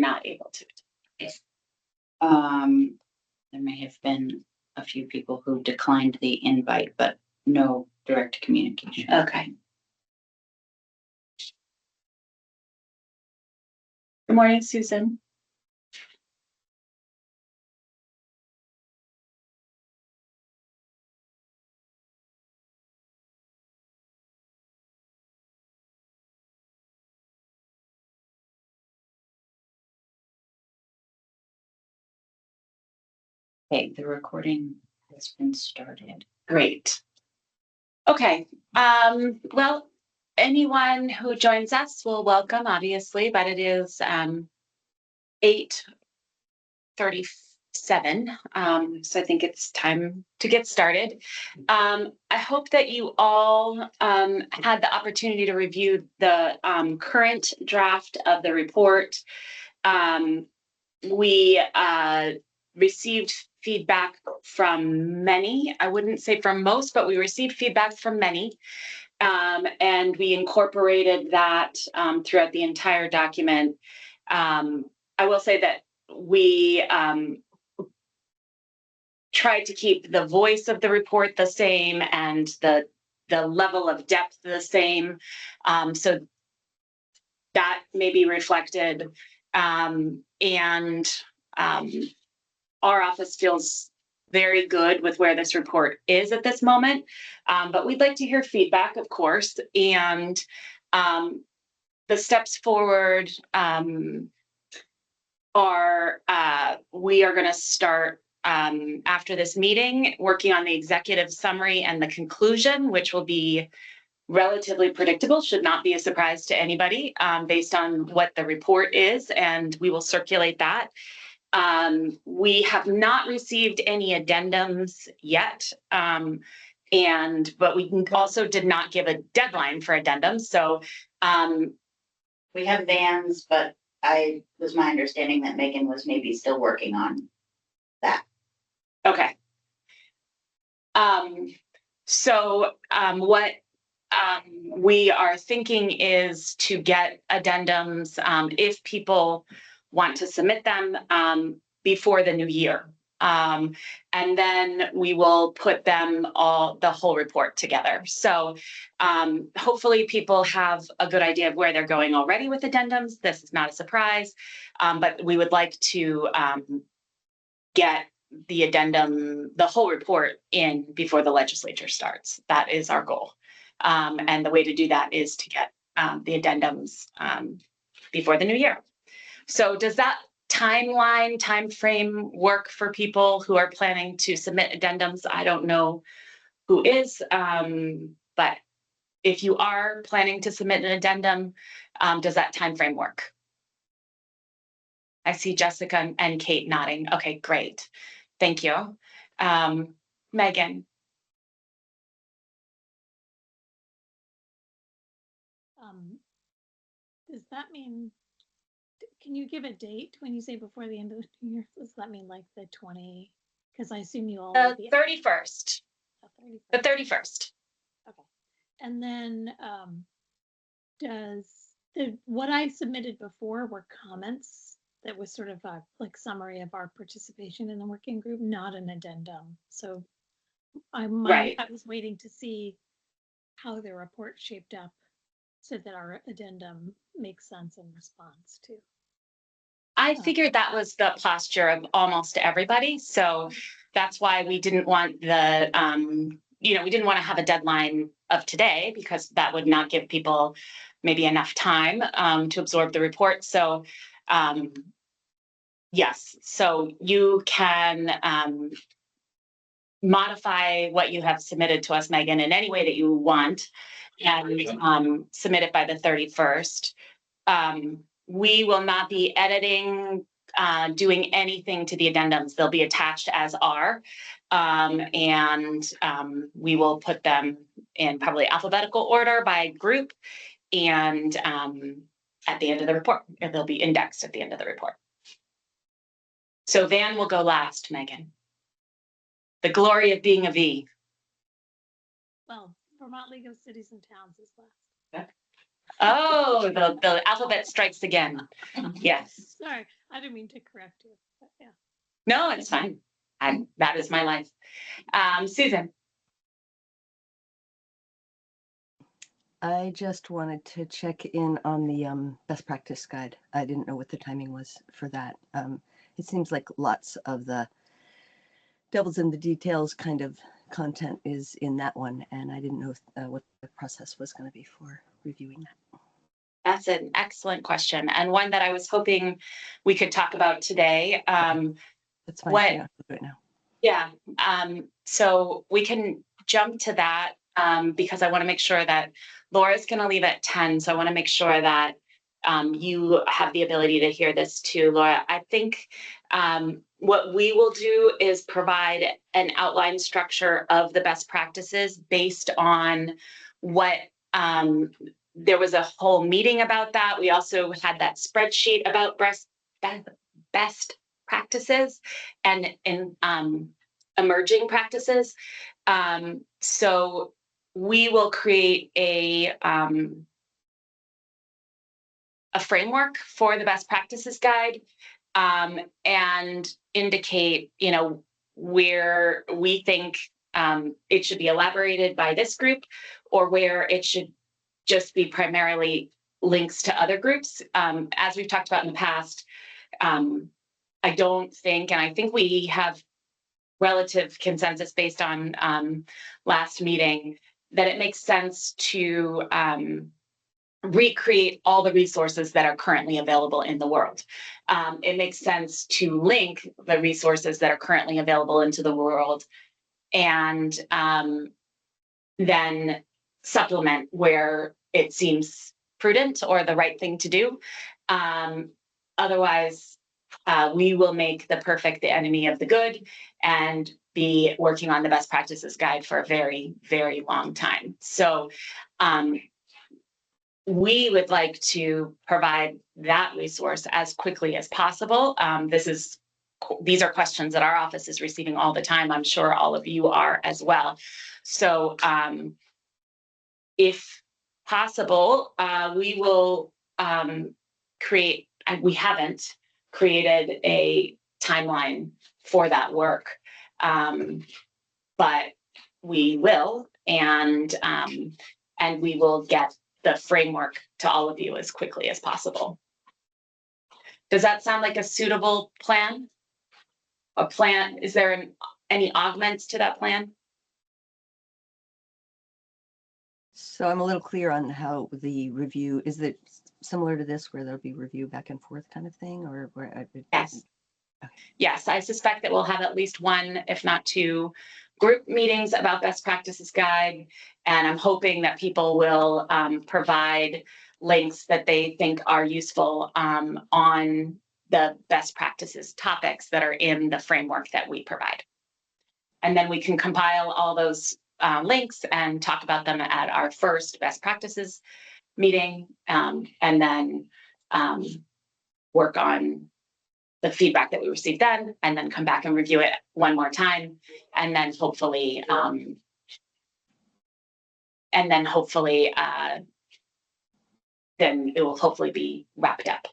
not able to. There may have been a few people who declined the invite, but no direct communication. Okay. Good morning, Susan. Okay, the recording has been started. Great. Okay. Well, anyone who joins us will welcome, obviously, but it is 8:37. So I think it's time to get started. I hope that you all had the opportunity to review the current draft of the report. We received feedback from many. I wouldn't say from most, but we received feedback from many. And we incorporated that throughout the entire document. I will say that we tried to keep the voice of the report the same and the level of depth the same. So that may be reflected. Our office feels very good with where this report is at this moment, but we'd like to hear feedback, of course, and the steps forward are we are going to start after this meeting working on the executive summary and the conclusion, which will be relatively predictable, should not be a surprise to anybody based on what the report is, and we will circulate that. We have not received any addendums yet, but we also did not give a deadline for addendums. So we have vans, but I was my understanding that Megan was maybe still working on that. Okay. What we are thinking is to get addendums if people want to submit them before the new year. And then we will put them the whole report together. So hopefully people have a good idea of where they're going already with addendums. This is not a surprise, but we would like to get the addendum, the whole report in before the legislature starts. That is our goal. And the way to do that is to get the addendums before the new year. So does that time frame work for people who are planning to submit addendums? I don't know who is, but if you are planning to submit an addendum, does that time frame work? I see Jessica and Kate nodding. Okay, great. Thank you. Megan. Does that mean, can you give a date when you say before the end of the year? Does that mean like the 20? Because I assume you all. The 31st. The 31st. Okay. And then what I submitted before were comments that was sort of a like summary of our participation in the working group, not an addendum. So I was waiting to see how the report shaped up so that our addendum makes sense in response to. I figured that was the posture of almost everybody. So that's why we didn't want the, we didn't want to have a deadline of today because that would not give people maybe enough time to absorb the report. So yes, so you can modify what you have submitted to us, Megan, in any way that you want and submit it by the 31st. We will not be editing, doing anything to the addendums. They'll be attached as are, and we will put them in probably alphabetical order by group, and at the end of the report, they'll be indexed at the end of the report. So Van will go last, Megan. The glory of being a V. Well, Vermont League of Cities and Towns is last. Oh, the alphabet strikes again. Yes. Sorry, I didn't mean to correct you, but yeah. No, it's fine. That is my life. Susan. I just wanted to check in on the best practice guide. I didn't know what the timing was for that. It seems like lots of the devils in the details kind of content is in that one, and I didn't know if, what the process was going to be for reviewing that. That's an excellent question, and one that I was hoping we could talk about today. That's fine. What? Yeah, I'll do it now. Yeah. So we can jump to that because I want to make sure that Laura's going to leave at 10. So I want to make sure that you have the ability to hear this too, Laura. I think what we will do is provide an outline structure of the best practices based on what there was a whole meeting about that. We also had that spreadsheet about best practices and in emerging practices. So we will create a framework for the best practices guide and indicate, where we think it should be elaborated by this group or where it should just be primarily links to other groups. As we've talked about in the past, I don't think, and I think we have relative consensus based on last meeting, that it makes sense to recreate all the resources that are currently available in the world. It makes sense to link the resources that are currently available into the world and then supplement where it seems prudent or the right thing to do. Otherwise, we will make the perfect the enemy of the good and be working on the best practices guide for a very, very long time. So we would like to provide that resource as quickly as possible. These are questions that our office is receiving all the time. I'm sure all of you are as well. So if possible, we will create, and we haven't created a timeline for that work, but we will, and we will get the framework to all of you as quickly as possible. Does that sound like a suitable plan? A plan? Is there any augments to that plan? So I'm a little clear on how the review, is it similar to this where there'll be review back and forth kind of thing, or where? Yes. Okay. Yes, I suspect that we'll have at least one, if not two, group meetings about best practices guide. And I'm hoping that people will provide links that they think are useful on the best practices topics that are in the framework that we provide. And then we can compile all those links and talk about them at our first best practices meeting, and then work on the feedback that we received then, and then come back and review it one more time, and then hopefully, then it will hopefully be wrapped up.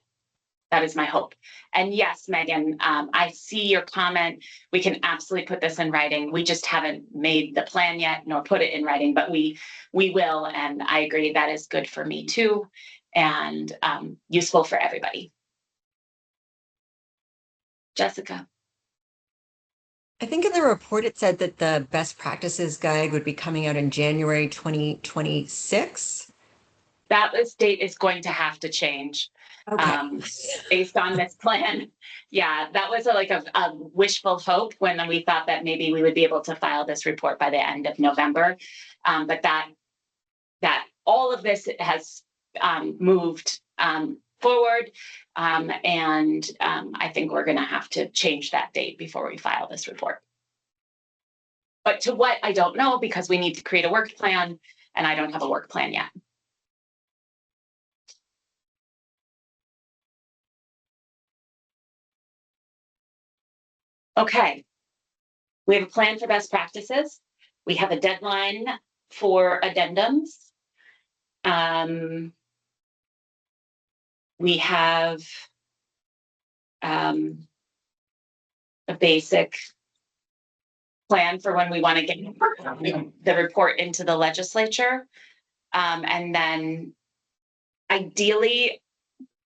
That is my hope. And yes, Megan, I see your comment. We can absolutely put this in writing. We just haven't made the plan yet, nor put it in writing, but we will. And I agree that is good for me too, and useful for everybody. Jessica. I think in the report it said that the best practices guide would be coming out in January 2026. That date is going to have to change. Okay. Based on this plan. Yeah, that was a wishful hope when we thought that maybe we would be able to file this report by the end of November. But that all of this has moved forward. And I think we're going to have to change that date before we file this report. But to what, I don't know, because we need to create a work plan, and I don't have a work plan yet. Okay, we have a plan for best practices. We have a deadline for addendums. we have a basic plan for when we want to get the report into the legislature. And then ideally,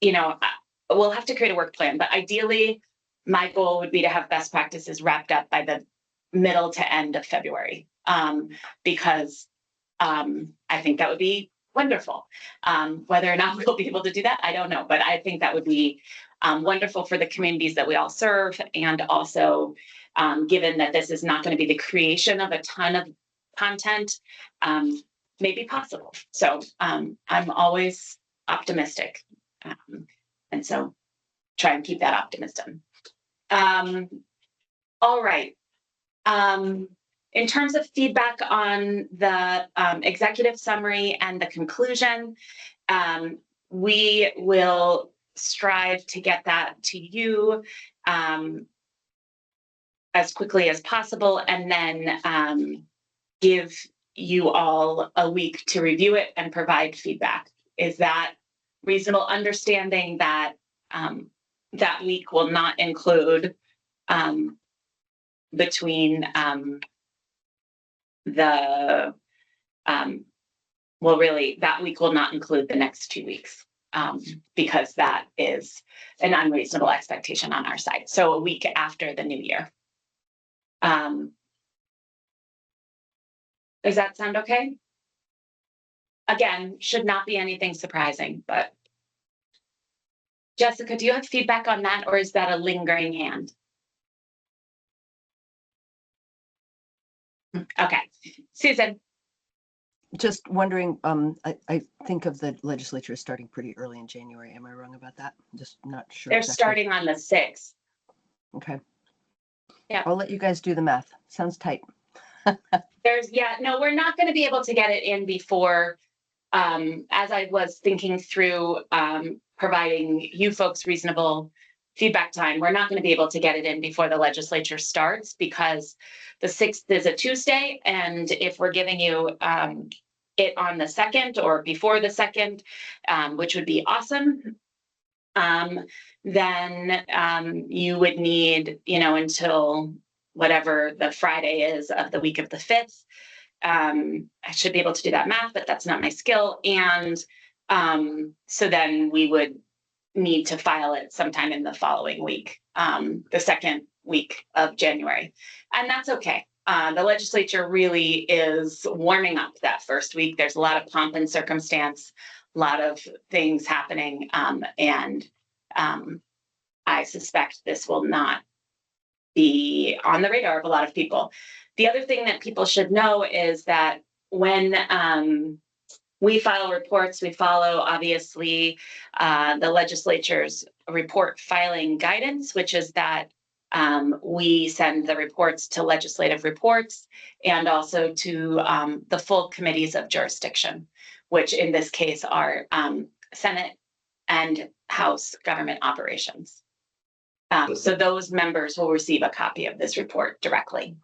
we'll have to create a work plan, but ideally, my goal would be to have best practices wrapped up by the middle to end of February, because I think that would be wonderful. Whether or not we'll be able to do that, I don't know, but I think that would be wonderful for the communities that we all serve, and also given that this is not going to be the creation of a ton of content, maybe possible. So I'm always optimistic, and so try and keep that optimism. All right. In terms of feedback on the executive summary and the conclusion, we will strive to get that to you as quickly as possible, and then give you all a week to review it and provide feedback. Is that reasonable? Understanding that that week will not include between well, really, that week will not include the next 2 weeks, because that is an unreasonable expectation on our side. So a week after the new year. Does that sound okay? Again, should not be anything surprising, but Jessica, do you have feedback on that, or is that a lingering hand? Okay, Susan. Just wondering, I think of the legislature starting pretty early in January. Am I wrong about that? Just not sure. They're exactly. starting on the 6th. Okay. Yeah. I'll let you guys do the math. Sounds tight. No, we're not going to be able to get it in before, as I was thinking through providing you folks reasonable feedback time, we're not going to be able to get it in before the legislature starts, because the 6th is a Tuesday, and if we're giving you it on the 2nd or before the 2nd, which would be awesome, then you would need, until whatever the Friday is of the week of the 5th. I should be able to do that math, but that's not my skill. And so then we would need to file it sometime in the following week, the 2nd week of January. And that's okay. The legislature really is warming up that first week. There's a lot of pomp and circumstance, a lot of things happening. And I suspect this will not be on the radar of a lot of people. The other thing that people should know is that when we file reports, we follow, obviously, the legislature's report filing guidance, which is that we send the reports to legislative reports and also to the full committees of jurisdiction, which in this case are Senate and House government operations. So those members will receive a copy of this report directly.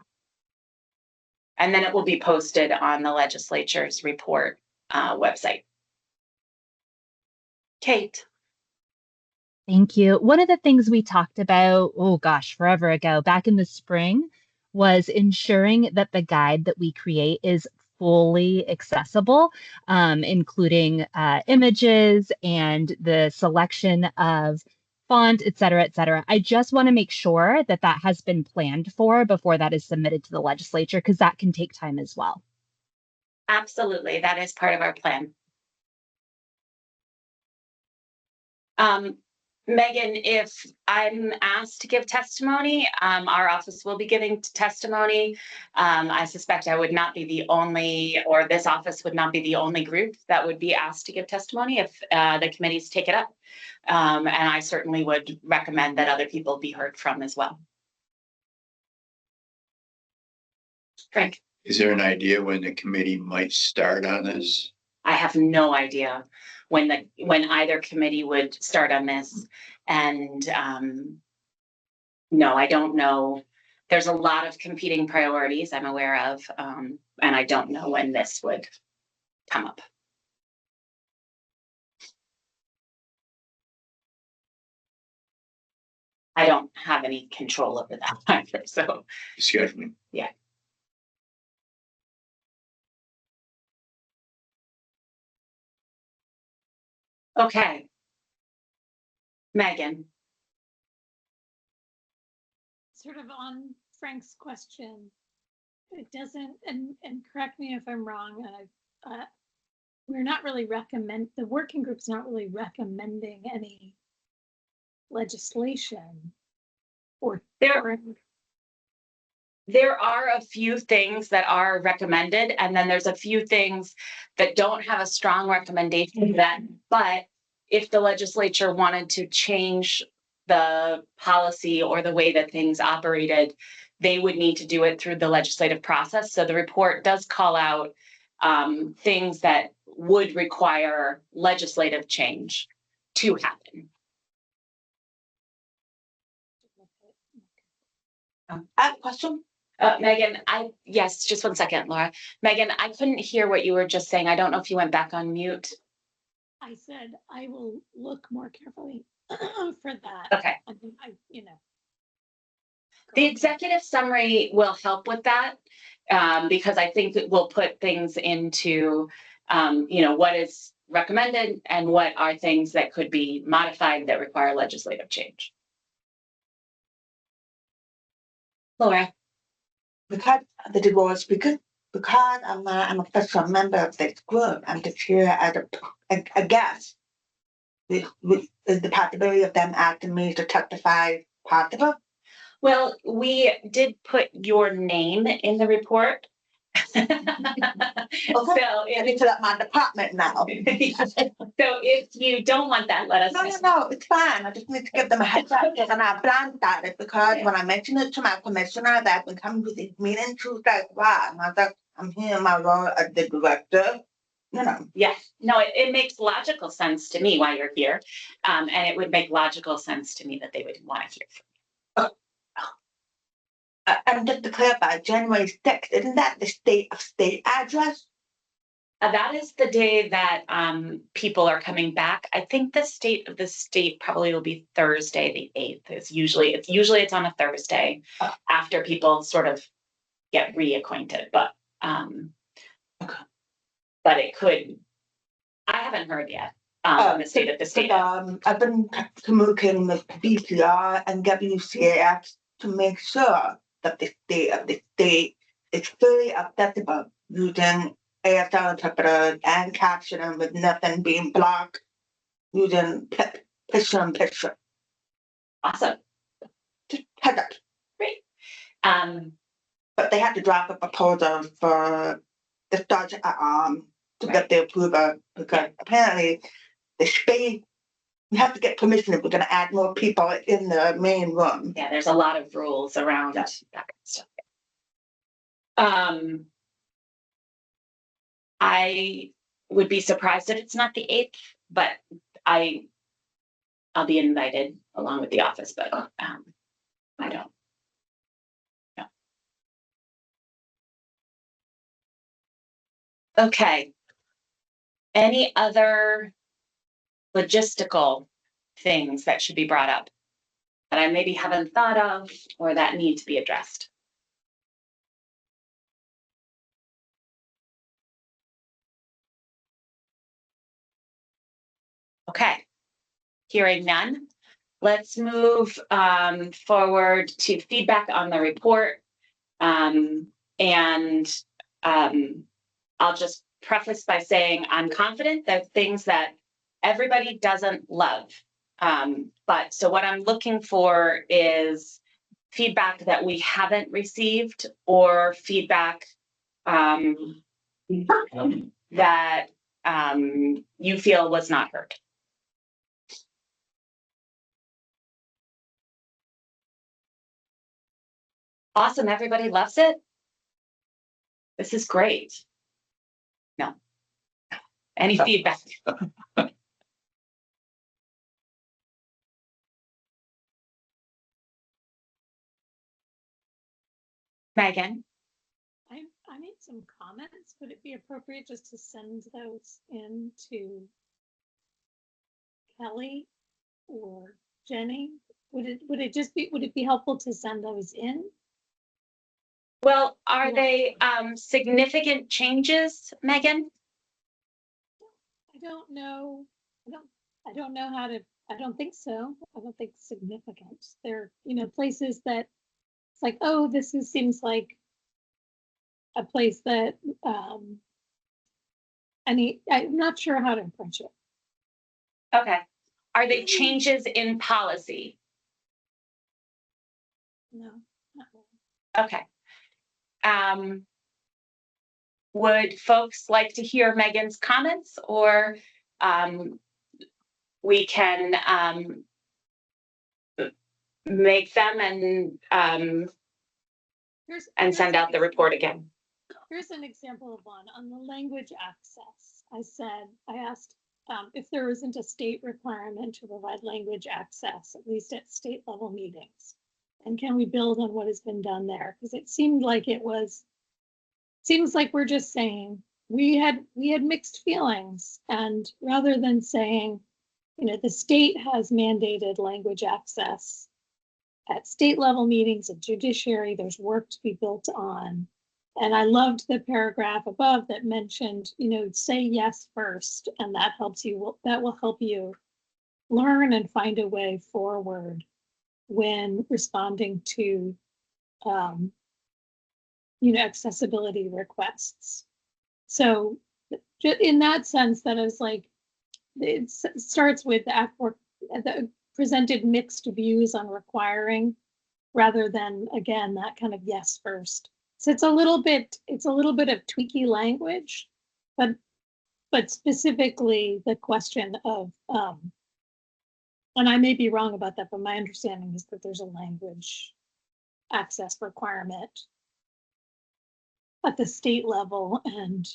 And then it will be posted on the legislature's report website. Kate. Thank you. One of the things we talked about, oh gosh, forever ago, back in the spring, was ensuring that the guide that we create is fully accessible, including images and the selection of font, et cetera, et cetera. I just want to make sure that that has been planned for before that is submitted to the legislature, because that can take time as well. Absolutely. That is part of our plan. Megan, if I'm asked to give testimony, our office will be giving testimony. I suspect I would not be the only, or this office would not be the only group that would be asked to give testimony if the committees take it up. And I certainly would recommend that other people be heard from as well. Frank. Is there an idea when the committee might start on this? I have no idea when either committee would start on this. And no, I don't know. There's a lot of competing priorities I'm aware of, and I don't know when this would come up. I don't have any control over that either, so. Scheduling. Okay. Megan, Sort of on Frank's question, it doesn't, and correct me if I'm wrong, we're not really the working group's not really recommending any legislation or. there are a few things that are recommended, and then there's a few things that don't have a strong recommendation but if the legislature wanted to change the policy or the way that things operated, they would need to do it through the legislative process. So the report does call out things that would require legislative change to happen. I have a question. Megan, yes, just one second, Laura. Megan, I couldn't hear what you were just saying. I don't know if you went back on mute. I said I will look more carefully for that. Okay. I mean, The executive summary will help with that because I think it will put things into, what is recommended and what are things that could be modified that require legislative change. Laura. Because the divorce, because I'm a official member of this group, I'm just here as a guest. Is the possibility of them asking me to testify possible? Well, we did put your name in the report. So Into my department now. so if you don't want that, let us know. No, it's fine. I just need to give them a heads up because I'm not blindsided because when I mentioned it to my commissioner that been coming to these meetings, she was like, wow. And I was like, I'm here in my role as the director. Yes, no, it makes logical sense to me why you're here. And it would make logical sense to me that they would want to hear from you. And just to clarify, January 6th, isn't that the state address? That is the day that people are coming back. I think the state of the state probably will be Thursday, the 8th. It's usually on a Thursday after people sort of get reacquainted. But but it could. I haven't heard yet. The state of the state. I've been communicating with BCR and WCAF to make sure that the state of the state is fully accessible using ASL interpreters and captioning with nothing being blocked using picture-in-picture. Awesome. Just head up. Great. But they had to drop a proposal for the start to get the approval because apparently the space, you have to get permission if we're going to add more people in the main room. Yeah, there's a lot of rules around that kind of stuff. I would be surprised if it's not the 8th, but I'll be invited along with the office, but I don't know. Okay. Any other logistical things that should be brought up that I maybe haven't thought of or that need to be addressed? Okay, hearing none, let's move forward to feedback on the report. And I'll just preface by saying I'm confident that things that everybody doesn't love. But so what I'm looking for is feedback that we haven't received or feedback that you feel was not heard. Awesome, everybody loves it. This is great. No. Any feedback? Megan? I made some comments. Would it be appropriate just to send those in to Kelly or Jenny would it be helpful to send those in? Well, are Yeah. they significant changes, Megan? I don't know. I don't know how to, I don't think so. I don't think significant. They're, places that it's like, oh, seems like a place that I'm not sure how to approach it. Okay. Are they changes in policy? No, not really. Okay. Would folks like to hear Megan's comments, or we can make them and send out the report again? Here's an example of one on the language access. I asked if there isn't a state requirement to provide language access, at least at state level meetings. And can we build on what has been done there? Because it seems like we're just saying we had mixed feelings. And rather than saying, the state has mandated language access at state level meetings, at judiciary, there's work to be built on. And I loved the paragraph above that mentioned, say yes first, and that will help you learn and find a way forward when responding to, accessibility requests. So in that sense, that is like, it starts with the presented mixed views on requiring, rather than, again, that kind of yes first. So it's a little bit of tweaky language, but specifically the question of, and I may be wrong about that, but my understanding is that there's a language access requirement at the state level and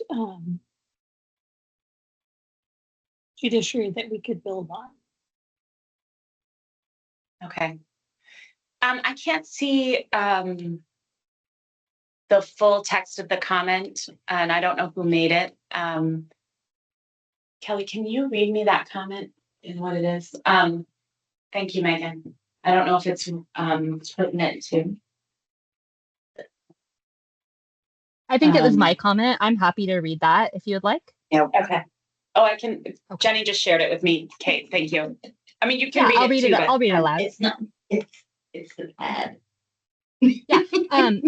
judiciary that we could build on. Okay. I can't see the full text of the comment, and I don't know who made it. Kelly, can you read me that comment and what it is? Thank you, Megan. I don't know if it's pertinent to. I think it was my comment. I'm happy to read that if you would like. Yeah. Okay. Oh, I can. Okay. Jenny just shared it with me. Kate, thank you. I mean, you can Yeah, read I'll it read too, it. but I'll read it aloud. It's not, it's the pad. Yeah,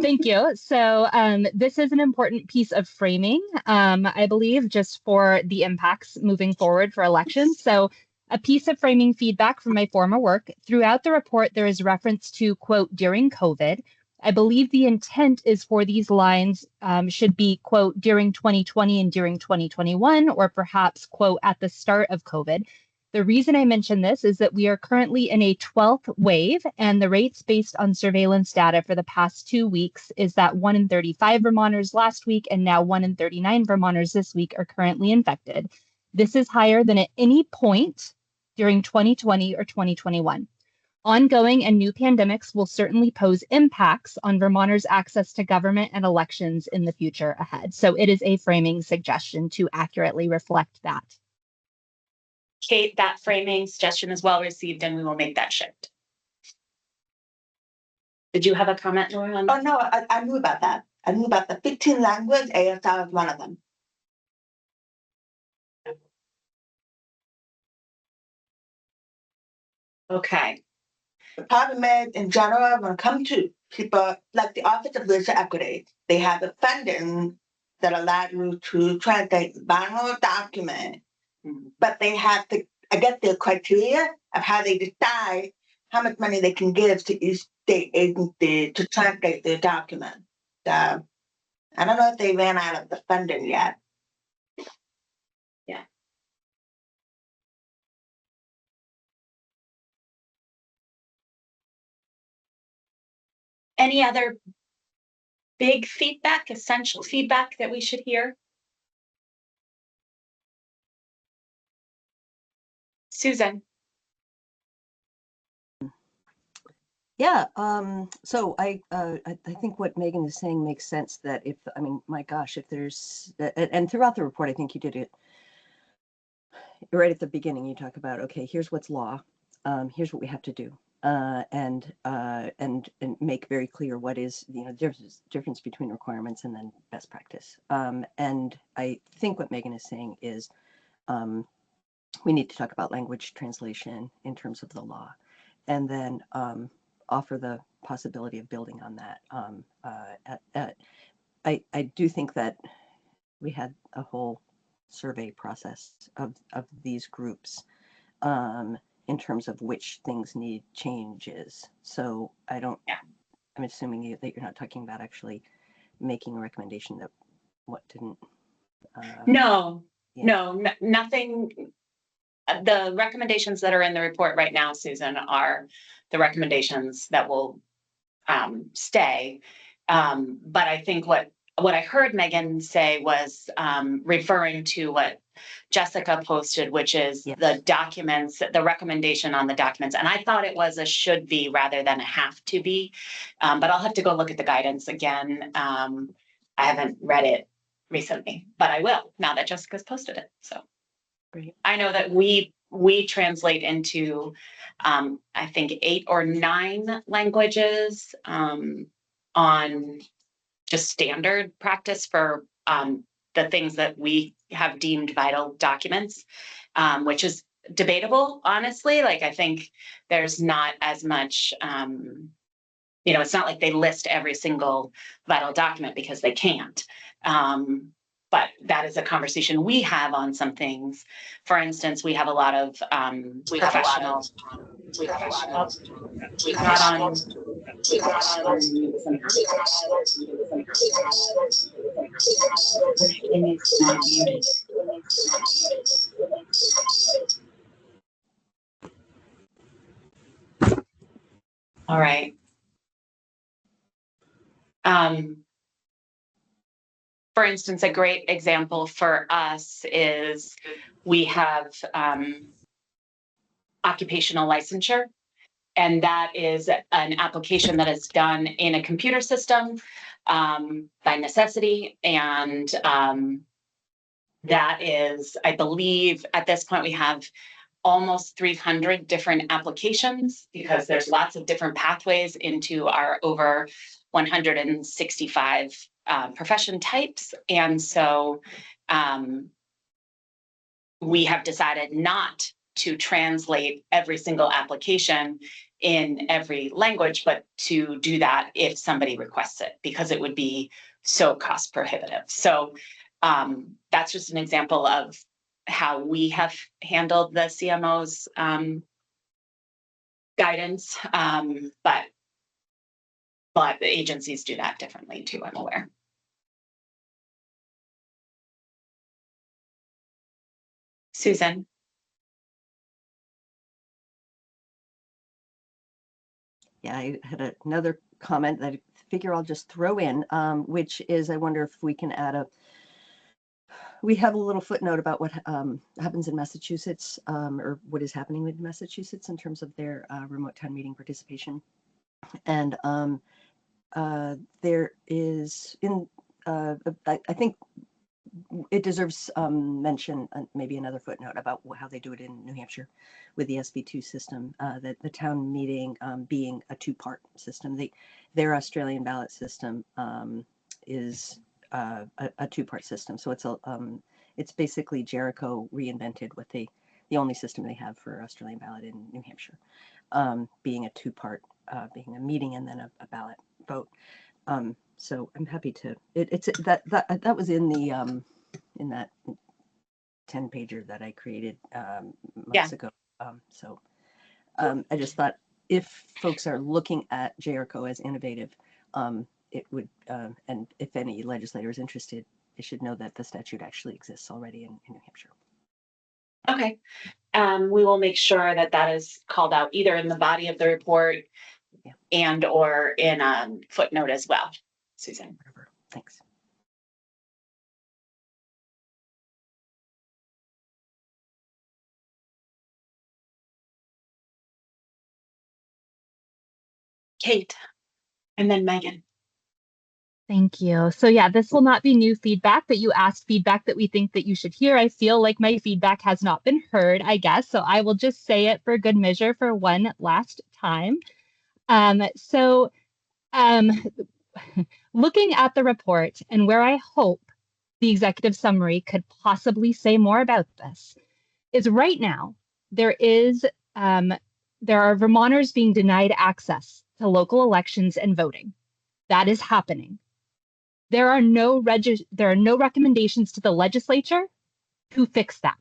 thank you. So this is an important piece of framing, I believe, just for the impacts moving forward for elections. So a piece of framing feedback from my former work. Throughout the report, there is reference to, quote, during COVID. I believe the intent is for these lines should be, quote, during 2020 and during 2021, or perhaps, quote, at the start of COVID. The reason I mention this is that we are currently in a 12th wave, and the rates based on surveillance data for the past 2 weeks is that 1 in 35 Vermonters last week and now 1 in 39 Vermonters this week are currently infected. This is higher than at any point during 2020 or 2021. Ongoing and new pandemics will certainly pose impacts on Vermonters' access to government and elections in the future ahead. So it is a framing suggestion to accurately reflect that. Kate, that framing suggestion is well received, and we will make that shift. Did you have a comment, Laura? Oh, no, I knew about that. I knew about the 15 language, ASL is one of them. Okay. The problem is, in general, when it comes to people like the Office of Leadership Equity, they have the funding that allows you to translate the final document, but they have to, I guess, their criteria of how they decide how much money they can give to each state agency to translate their document. So I don't know if they ran out of the funding yet. Yeah. Any other big feedback, essential feedback that we should hear? Susan. Yeah, so I think what Megan is saying makes sense, that if, I mean, my gosh, if there's, and throughout the report, I think you did it right at the beginning, you talk about, okay, here's what's law, here's what we have to do. and make very clear what is, you know, difference between requirements and then best practice. And I think what Megan is saying is we need to talk about language translation in terms of the law, and then offer the possibility of building on that. I do think that we had a whole survey process of these groups in terms of which things need changes. So I don't, Yeah. I'm assuming that you're not talking about actually making a recommendation that what didn't. No, Yeah. no, nothing. The recommendations that are in the report right now, Susan, are the recommendations that will stay. But I think what I heard Megan say was referring to what Jessica posted, which is Yes. the documents, the recommendation on the documents. And I thought it was a should be rather than a have to be. But I'll have to go look at the guidance again. I haven't read it recently, but I will now that Jessica's posted it. So Great. I know that we translate into I think 8 or 9 languages on just standard practice for the things that we have deemed vital documents, which is debatable, honestly. Like, I think there's not as much, you know, it's not like they list every single vital document because they can't. But that is a conversation we have on some things. For instance, we have a lot of professional. Not on. Amy's not muted. All right. For instance, a great example for us is we have occupational licensure, and that is an application that is done in a computer system by necessity. And that is, I believe, at this point, we have almost 300 different applications because there's lots of different pathways into our over 165 profession types. And so we have decided not to translate every single application in every language, but to do that if somebody requests it, because it would be so cost prohibitive. So that's just an example of how we have handled the CMO's guidance, but the agencies do that differently too, I'm aware. Susan. Yeah, I had another comment that I figure I'll just throw in, which is I wonder if we can add we have a little footnote about what happens in Massachusetts, or what is happening in Massachusetts in terms of their remote town meeting participation. And there is I think it deserves mention, maybe another footnote about how they do it in New Hampshire with the SB2 system, that the town meeting being a 2-part system. Their Australian ballot system is a 2-part system. So it's basically Jericho reinvented what the only system they have for Australian ballot in New Hampshire, being a 2-part, being a meeting and then a ballot vote. So I'm happy to. It's that was in the in that 10-pager that I created months ago. So I just thought if folks are looking at Jericho as innovative, it would, and if any legislator is interested, they should know that the statute actually exists already in New Hampshire. Okay. We will make sure that that is called out either in the body of the report and or in a footnote as well. Susan. Whatever. Thanks. Kate, and then Megan. Thank you. So yeah, this will not be new feedback, but you asked feedback that we think that you should hear. I feel like my feedback has not been heard, I guess. So I will just say it for good measure for one last time. So um, looking at the report and where I hope the executive summary could possibly say more about this is right now um, there are Vermonters being denied access to local elections and voting. That is happening. There are no recommendations to the legislature to fix that.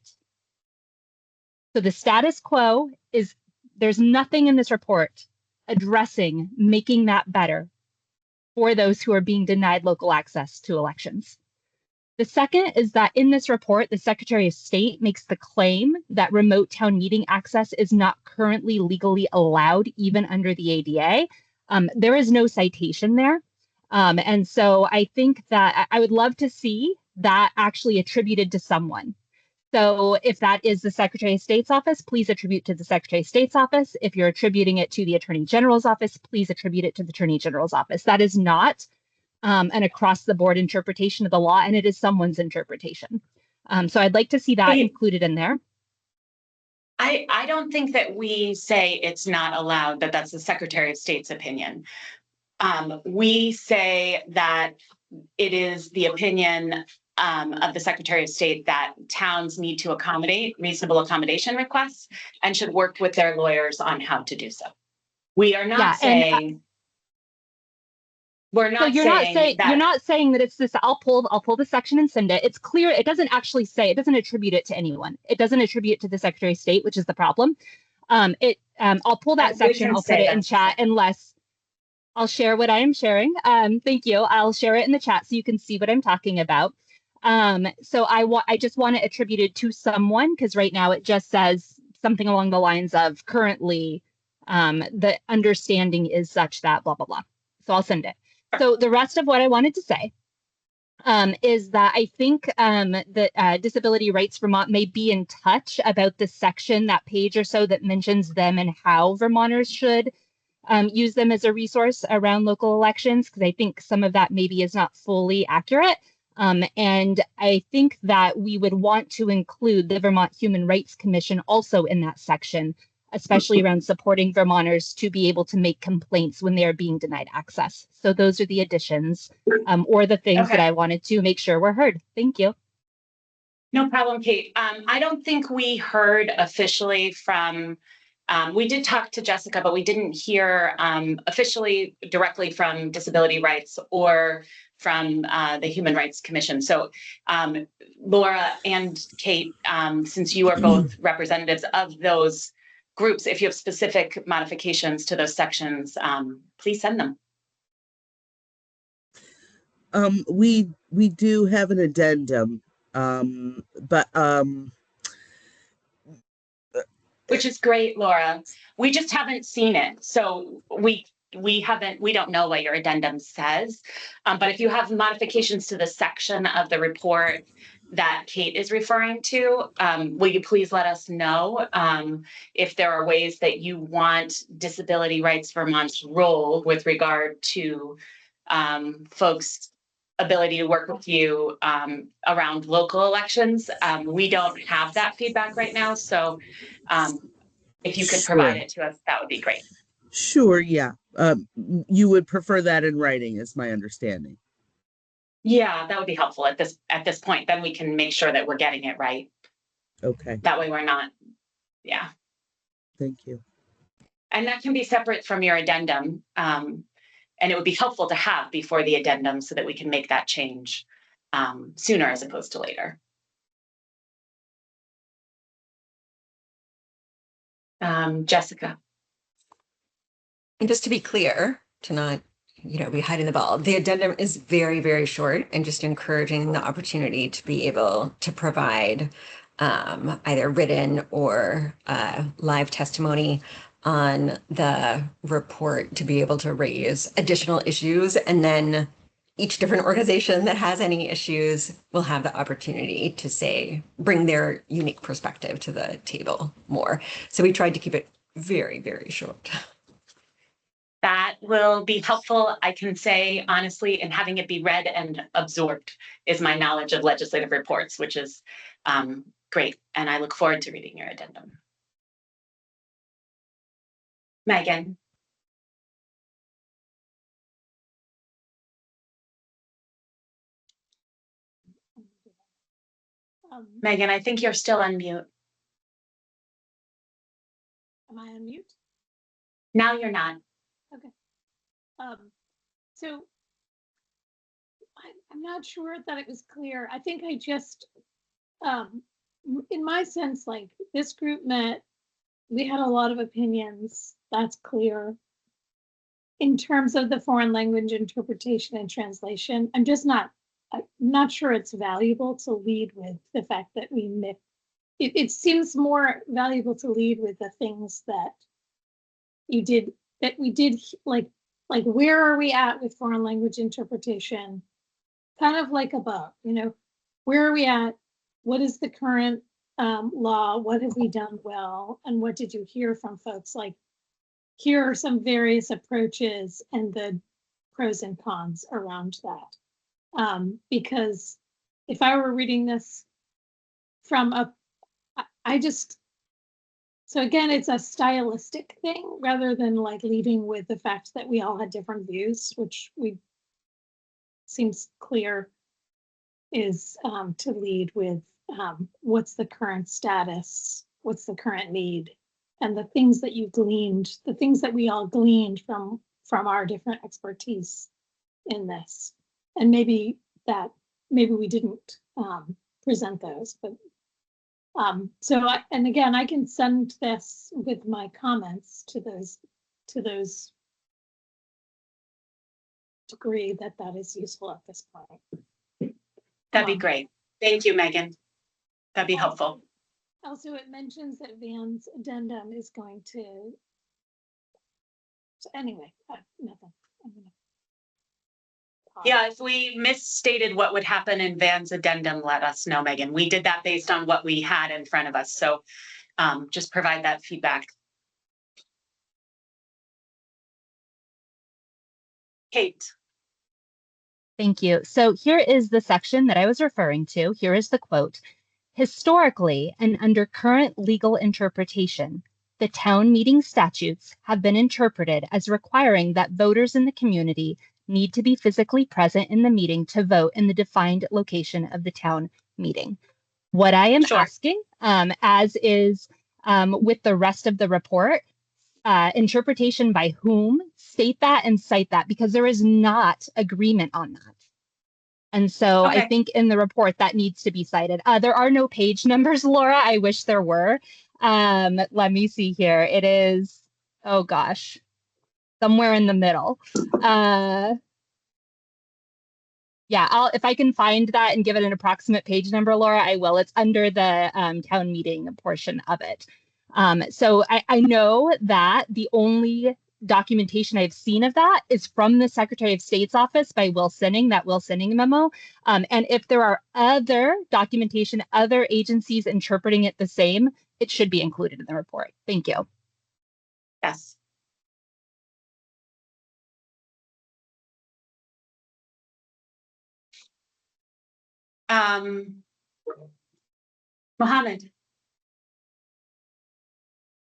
So the status quo is there's nothing in this report addressing making that better for those who are being denied local access to elections. The second is that in this report, the Secretary of State makes the claim that remote town meeting access is not currently legally allowed, even under the ADA. There is no citation there. And so I think that I would love to see that actually attributed to someone. So if that is the Secretary of State's office, please attribute to the Secretary of State's office. If you're attributing it to the Attorney General's office, please attribute it to the Attorney General's office. That is not an across the board interpretation of the law, and it is someone's interpretation. So I'd like to see that included in there. I don't think that we say it's not allowed, that that's the Secretary of State's opinion. We say that it is the opinion of the Secretary of State that towns need to accommodate reasonable accommodation requests and should work with their lawyers on how to do so. We are not saying. We're not so you're not saying that it's this. I'll pull the section and send it. It's clear. It doesn't actually say. It doesn't attribute it to anyone. It doesn't attribute it to the Secretary of State, which is the problem. I'll pull that section. I'll put it in chat unless. I'll share what I am sharing. Thank you. I'll share it in the chat so you can see what I'm talking about. So I just want it attributed to someone because right now it just says something along the lines of currently the understanding is such that blah, blah, blah. So I'll send it. So the rest of what I wanted to say is that I think that Disability Rights Vermont may be in touch about the section, that page or so that mentions them and how Vermonters should use them as a resource around local elections, because I think some of that maybe is not fully accurate. And I think that we would want to include the Vermont Human Rights Commission also in that section, especially around supporting Vermonters to be able to make complaints when they are being denied access. So those are the additions or the things that I wanted to make sure were heard. Thank you. No problem, Kate. I don't think we heard officially from, we did talk to Jessica, but we didn't hear officially directly from Disability Rights or from the Human Rights Commission. So Laura and Kate, since you are both representatives of those groups, if you have specific modifications to those sections, please send them. We do have an addendum, but which is great, Laura. We just haven't seen it, so we don't know what your addendum says. But if you have modifications to the section of the report that Kate is referring to, will you please let us know if there are ways that you want Disability Rights Vermont's role with regard to folks' ability to work with you around local elections. We don't have that feedback right now, so if you could provide it to us, that would be great. Sure, yeah. You would prefer that in writing, is my understanding. Yeah, that would be helpful at this point. Then we can make sure that we're getting it right. Okay. That way we're not, yeah. Thank you. And that can be separate from your addendum. And it would be helpful to have before the addendum so that we can make that change sooner as opposed to later. Jessica. And just to be clear, to not, be hiding the ball, the addendum is very, very short and just encouraging the opportunity to be able to provide either written or live testimony on the report to be able to raise additional issues. And then each different organization that has any issues will have the opportunity to bring their unique perspective to the table more. So we tried to keep it very, very short. That that will be helpful, I can say honestly, and having it be read and absorbed is my knowledge of legislative reports, which is great. And I look forward to reading your addendum. Megan. Megan, I think you're still on mute. Am I on mute? Now you're not. Okay. So I'm not sure that it was clear. I think I just, in my sense, like this group met, we had a lot of opinions. That's clear. In terms of the foreign language interpretation and translation, I'm not sure it's valuable to lead with the fact that we met. It seems more valuable to lead with the things that we did, like where are we at with foreign language interpretation? Kind of like above, where are we at? What is the current law? What have we done well? And what did you hear from folks? Like, here are some various approaches and the pros and cons around that. Because if I were reading this from so again, it's a stylistic thing rather than like leading with the fact that we all had different views, which seems clear is to lead with what's the current status, what's the current need, and the things that you gleaned, the things that we all gleaned from our different expertise in this. And maybe we didn't present those, but and again, I can send this with my comments to those degree that is useful at this point. That'd be great. Thank you, Megan. That'd be helpful. Also, it mentions that Van's addendum is going to. So anyway, nothing. I'm gonna Yeah, if we misstated what would happen in Van's addendum, let us know, Megan. We did that based on what we had in front of us. So just provide that feedback. Kate. Thank you. So here is the section that I was referring to. Here is the quote. Historically, and under current legal interpretation, the town meeting statutes have been interpreted as requiring that voters in the community need to be physically present in the meeting to vote in the defined location of the town meeting. What I am asking, as is with the rest of the report, interpretation by whom, state that and cite that, because there is not agreement on that. And so I think in the report that needs to be cited. There are no page numbers, Laura. I wish there were. Let me see here. It is, oh gosh, somewhere in the middle. Yeah, if I can find that and give it an approximate page number, Laura, I will. It's under the town meeting portion of it. So I know that the only documentation I've seen of that is from the Secretary of State's office by Will Sinning, that Will Sinning memo. And if there are other documentation, other agencies interpreting it the same, it should be included in the report. Thank you. Yes. Mohammed.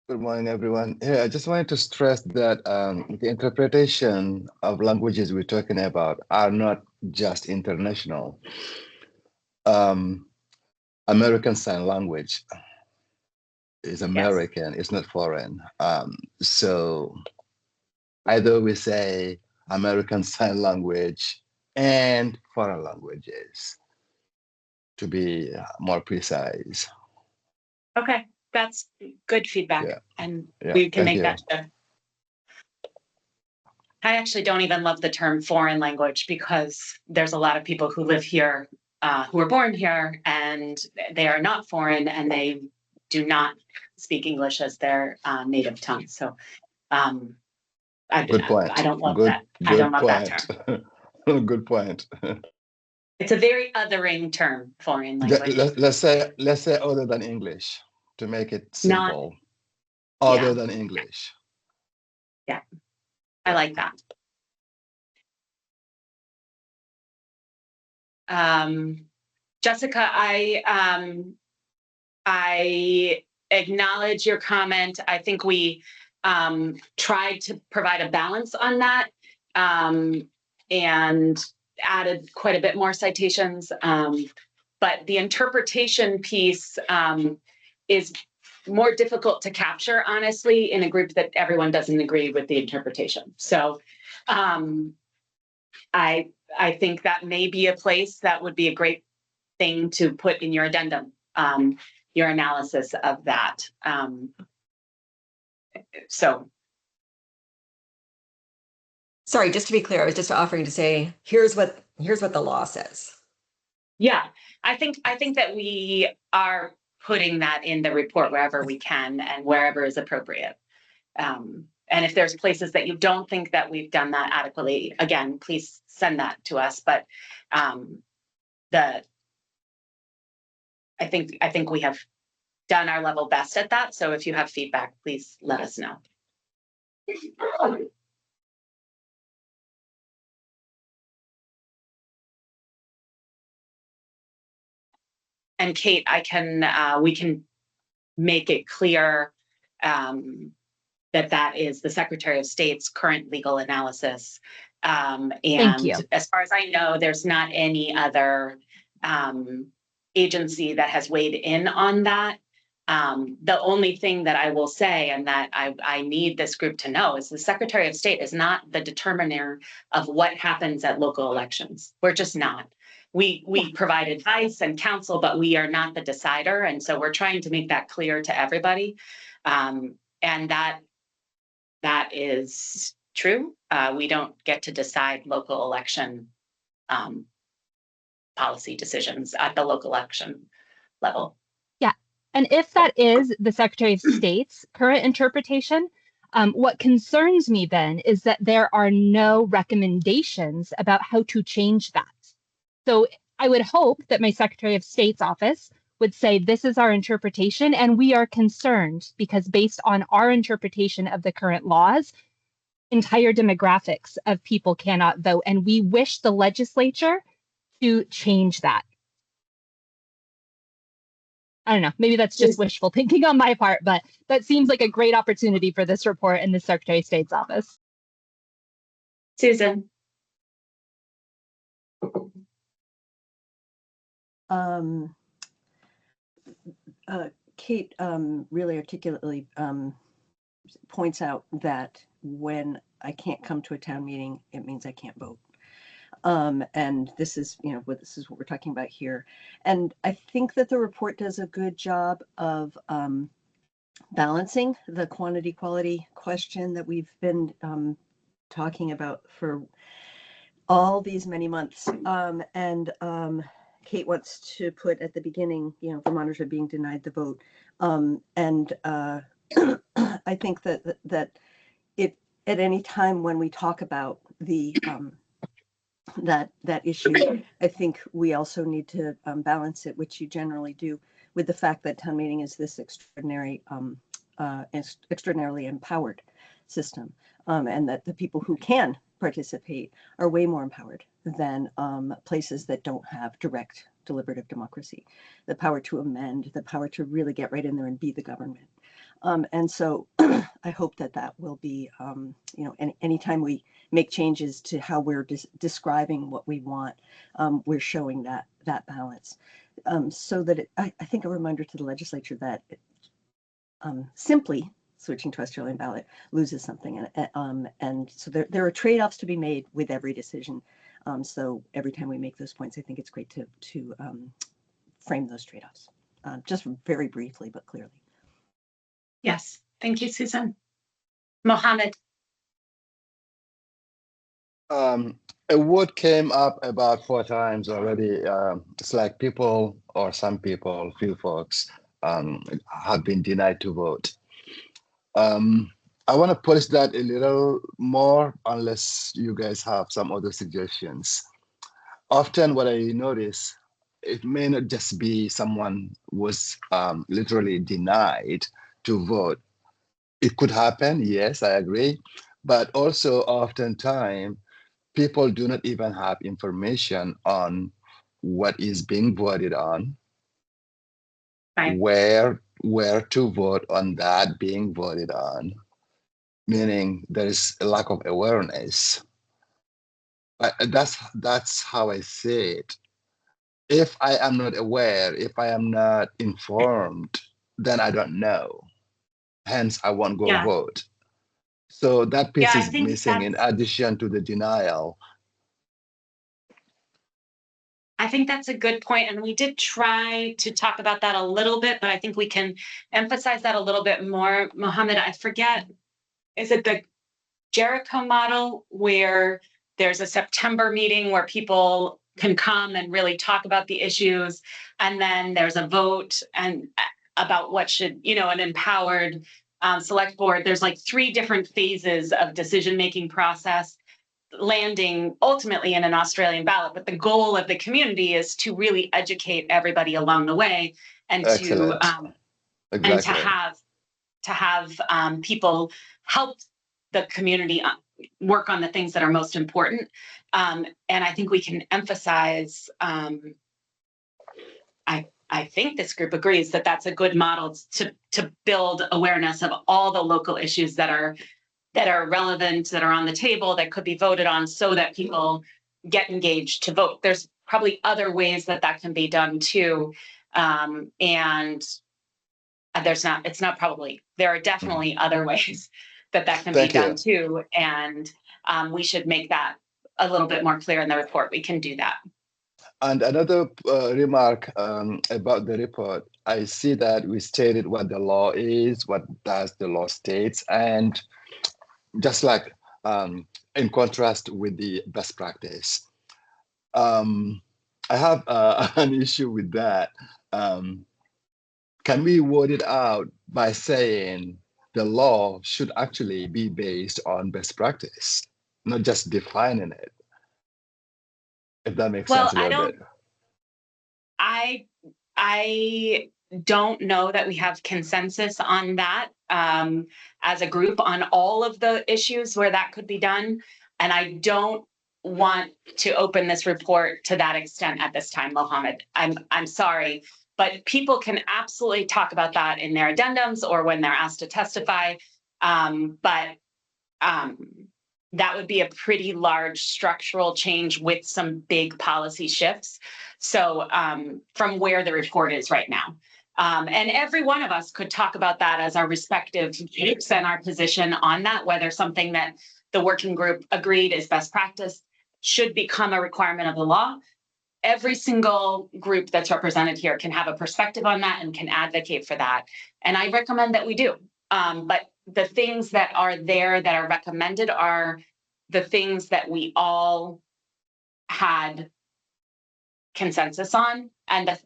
Good morning, everyone. Yeah, I just wanted to stress that the interpretation of languages we're talking about are not just international. American Sign Language is American, it's not foreign. So either we say American Sign Language and foreign languages, to be more precise. Okay, that's good feedback, and we can make that shift. I actually don't even love the term foreign language because there's a lot of people who live here, who were born here, and they are not foreign, and they do not speak English as their native tongue. So Good point. I don't love that. I don't love that term. Good point. It's a very othering term, foreign language. Let's say other than English, to make it simple. Other than English. Yeah. I like that. Jessica, I acknowledge your comment. I think we tried to provide a balance on that and added quite a bit more citations. But the interpretation piece is more difficult to capture, honestly, in a group that everyone doesn't agree with the interpretation. So I think that may be a place that would be a great thing to put in your addendum, your analysis of that. So. Sorry, just to be clear, I was just offering to say, here's what the law says. Yeah, I think that we are putting that in the report wherever we can and wherever is appropriate. And if there's places that you don't think that we've done that adequately, again, please send that to us. But I think we have done our level best at that. So if you have feedback, please let us know. And Kate, we can make it clear that is the Secretary of State's current legal analysis. Thank you. And as far as I know, there's not any other agency that has weighed in on that. The only thing that I will say, and that I need this group to know, is the Secretary of State is not the determiner of what happens at local elections. We're just not. We provide advice and counsel, but we are not the decider. And so we're trying to make that clear to everybody. And that is true. We don't get to decide local election policy decisions at the local election level. Yeah. And if that is the Secretary of State's current interpretation, what concerns me then is that there are no recommendations about how to change that. So I would hope that my Secretary of State's office would say, this is our interpretation, and we are concerned because based on our interpretation of the current laws, entire demographics of people cannot vote. And we wish the legislature to change that. I don't know, maybe that's just wishful thinking on my part, but that seems like a great opportunity for this report in the Secretary of State's office. Susan. Kate really articulately points out that when I can't come to a town meeting, it means I can't vote. And this is, this is what we're talking about here. And I think that the report does a good job of balancing the quantity quality question that we've been talking about for all these many months. Kate wants to put at the beginning, Vermonters are being denied the vote. I think that if at any time when we talk about the that issue, I think we also need to balance it, which you generally do, with the fact that town meeting is this extraordinarily empowered system, and that the people who can participate are way more empowered than places that don't have direct deliberative democracy, the power to amend, the power to really get right in there and be the government. And so I hope that will be, anytime we make changes to how we're describing what we want, we're showing that balance. So that I think a reminder to the legislature that simply switching to Australian ballot loses something. And so there are trade-offs to be made with every decision. So every time we make those points, I think it's great to frame those trade-offs, just very briefly, but clearly. Yes, thank you, Susan. Mohammed. A word came up about 4 times already. It's like people, or some people, few folks, have been denied to vote. I want to polish that a little more, unless you guys have some other suggestions. Often what I notice, it may not just be someone was literally denied to vote. It could happen, yes, I agree. But also oftentimes people do not even have information on what is being voted on, Right. where to vote on that being voted on, meaning there is a lack of awareness. But that's how I see it. If I am not aware, if I am not informed, then I don't know. Hence, I won't go Yeah. vote. So that piece Yeah, I is think missing in addition to the denial. I think that's a good point. And we did try to talk about that a little bit, but I think we can emphasize that a little bit more. Mohammed, I forget, is it the Jericho model where there's a September meeting where people can come and really talk about the issues, and then there's a vote and about what should, an empowered select board. There's like 3 different phases of decision-making process landing ultimately in an Australian ballot. But the goal of the community is to really educate everybody along the way and Excellent. and Exactly. to have people help the community work on the things that are most important. And I think we can emphasize, I think this group agrees that that's a good model to build awareness of all the local issues that are relevant, that are on the table, that could be voted on, so that people get engaged to vote. There's probably other ways that can be done too. And there are definitely other ways that can Thank be done you. too. And we should make that a little bit more clear in the report. We can do that. And another remark about the report, I see that we stated what the law is, what does the law states, and just like in contrast with the best practice. I have an issue with that. Can we word it out by saying the law should actually be based on best practice, not just defining it? If that makes sense a little bit. I don't know that we have consensus on that as a group on all of the issues where that could be done. And I don't want to open this report to that extent at this time, Mohammed. I'm sorry, but people can absolutely talk about that in their addendums or when they're asked to testify. But that would be a pretty large structural change with some big policy shifts. So from where the report is right now. And every one of us could talk about that as our respective groups and our position on that, whether something that the working group agreed is best practice should become a requirement of the law. Every single group that's represented here can have a perspective on that and can advocate for that. And I recommend that we do. But the things that are there that are recommended are the things that we all had consensus on, and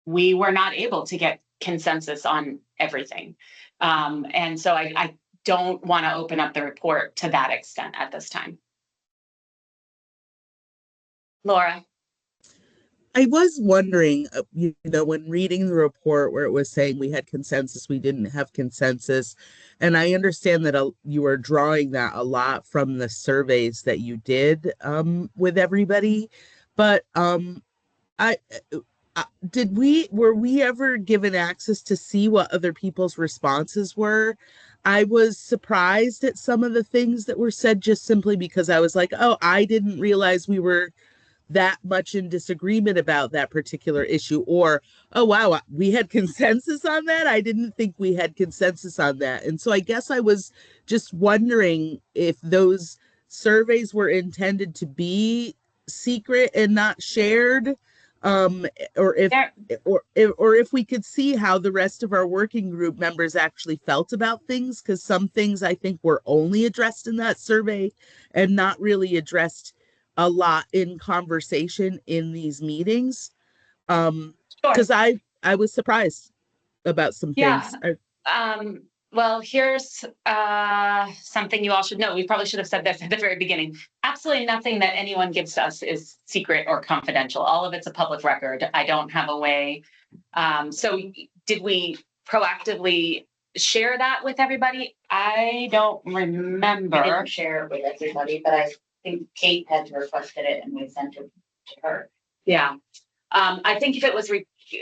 we were not able to get consensus on everything. And so I don't want to open up the report to that extent at this time. Laura. I was wondering, when reading the report where it was saying we had consensus, we didn't have consensus. And I understand that you are drawing that a lot from the surveys that you did with everybody. But were we ever given access to see what other people's responses were? I was surprised at some of the things that were said just simply because I was like, oh, I didn't realize we were that much in disagreement about that particular issue, or oh wow, we had consensus on that. I didn't think we had consensus on that. And so I guess I was just wondering if those surveys were intended to be secret and not shared, or if we could see how the rest of our working group members actually felt about things, because some things I think were only addressed in that survey and not really addressed a lot in conversation in these meetings. Because I was surprised about some things. Well, here's something you all should know. We probably should have said this at the very beginning. Absolutely nothing that anyone gives to us is secret or confidential. All of it's a public record. I don't have a way. So did we proactively share that with everybody? I don't We remember. didn't share it with everybody, but I think Kate had requested it and we sent it to her. Yeah. I think if it was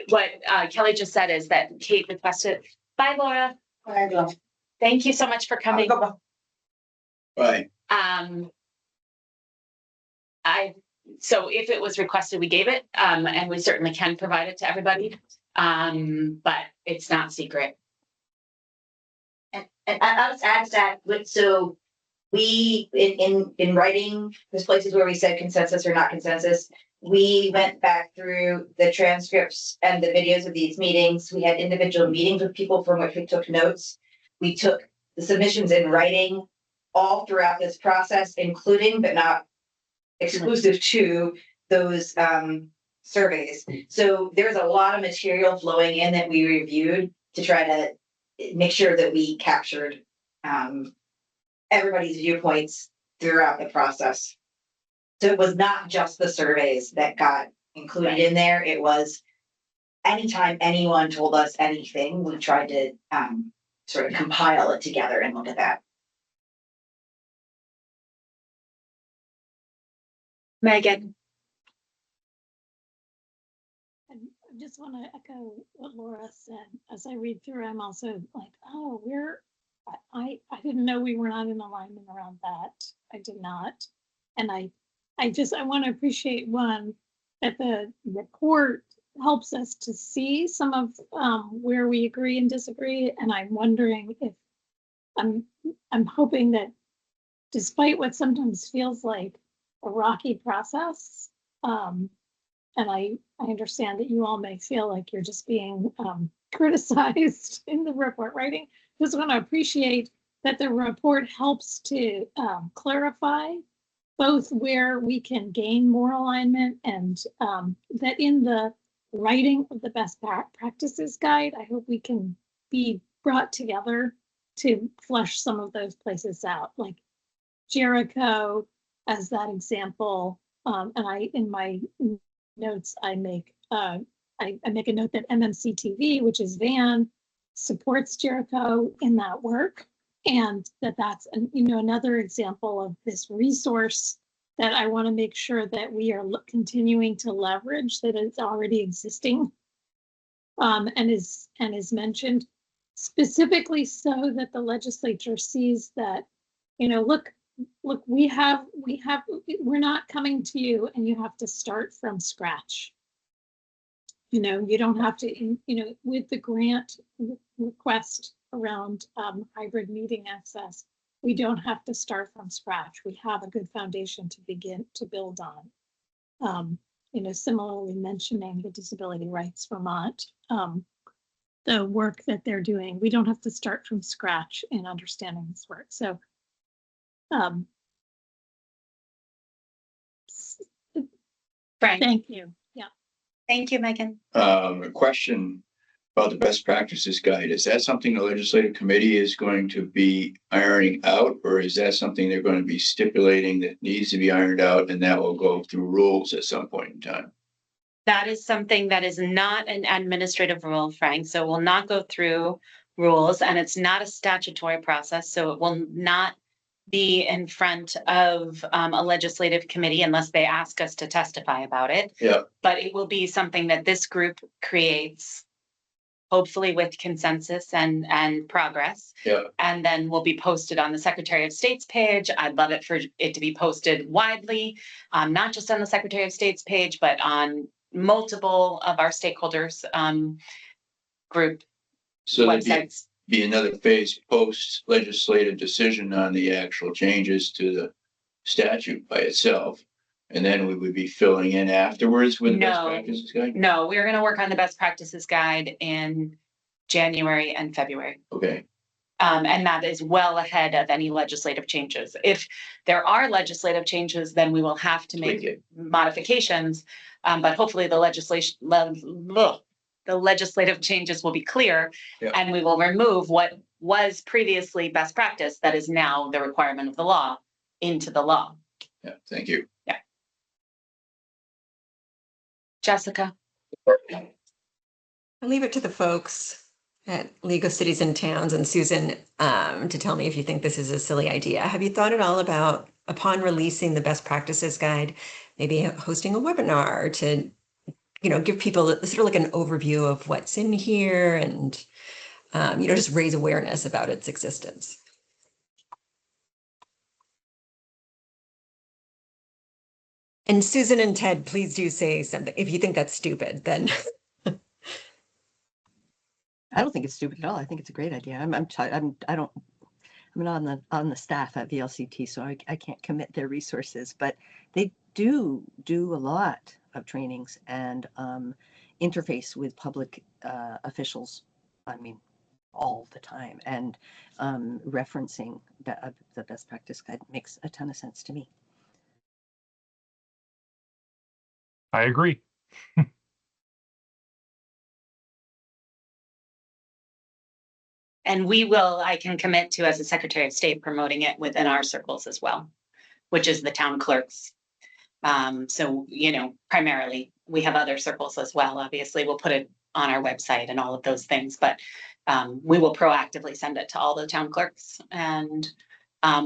what Kelly just said is that Kate requested. Bye, Laura. There you go. Thank you so much for coming. Right. So if it was requested, we gave it, and we certainly can provide it to everybody. But it's not secret. And I'll just add to that, so we, in writing, there's places where we said consensus or not consensus. We went back through the transcripts and the videos of these meetings. We had individual meetings with people from which we took notes. We took the submissions in writing all throughout this process, including but not exclusive to those surveys. So there's a lot of material flowing in that we reviewed to try to make sure that we captured everybody's viewpoints throughout the process. So it was not just the surveys that got included in there. It was anytime anyone told us anything, we tried to sort of compile it together and look at that. Megan. I just want to echo what Laura said. As I read through, I'm also like, oh, I didn't know we were not in alignment around that. I did not. And I want to appreciate one, that the report helps us to see some of where we agree and disagree. And I'm wondering if I'm hoping that despite what sometimes feels like a rocky process, and I understand that you all may feel like you're just being criticized in the report writing. Just want to appreciate that the report helps to clarify both where we can gain more alignment, and that in the writing of the best practices guide, I hope we can be brought together to flesh some of those places out, like Jericho as that example. And in my notes, I make a note that MMC TV, which is Van, supports Jericho in that work, and that's another example of this resource that I want to make sure that we are continuing to leverage, that is already existing, and is mentioned specifically so that the legislature sees that, look, we're not coming to you and you have to start from scratch. You don't have to, with the grant request around hybrid meeting access, we don't have to start from scratch. We have a good foundation to begin to build on. Similarly mentioning the Disability Rights Vermont, the work that they're doing, we don't have to start from scratch in understanding this work. So Frank. thank you. Yeah. Thank you, Megan. A question about the best practices guide. Is that something the legislative committee is going to be ironing out, or is that something they're going to be stipulating that needs to be ironed out and that will go through rules at some point in time? That is something that is not an administrative rule, Frank, so it will not go through rules, and it's not a statutory process, so it will not be in front of a legislative committee unless they ask us to testify about it. Yeah. But it will be something that this group creates, hopefully with consensus and progress. Yeah. And then will be posted on the Secretary of State's page. I'd love it for it to be posted widely, not just on the Secretary of State's page, but on multiple of our stakeholders group So websites. Be another phase post legislative decision on the actual changes to the statute by itself. And then we would be filling in afterwards with the best practices guide? No, we're going to work on the best practices guide in January and February. Okay. And that is well ahead of any legislative changes. If there are legislative changes, then we will have to make modifications. But hopefully the legislative changes will be clear, and we will remove what was previously best practice that is now the requirement of the law into the law. Yeah, thank you. Yeah. Jessica. I leave it to the folks at League of Cities and Towns, and Susan, to tell me if you think this is a silly idea. Have you thought at all about, upon releasing the best practices guide, maybe hosting a webinar to, give people sort of like an overview of what's in here and, just raise awareness about its existence? And Susan and Ted, please do say something. If you think that's stupid, then. I don't think it's stupid at all. I think it's a great idea. I'm not on the staff at VLCT, so I can't commit their resources, but they do a lot of trainings and interface with public officials. I mean, all the time, and referencing the best practice guide makes a ton of sense to me. I agree. And I can commit to, as a Secretary of State, promoting it within our circles as well, which is the town clerks. So, primarily we have other circles as well. Obviously, we'll put it on our website and all of those things, but we will proactively send it to all the town clerks and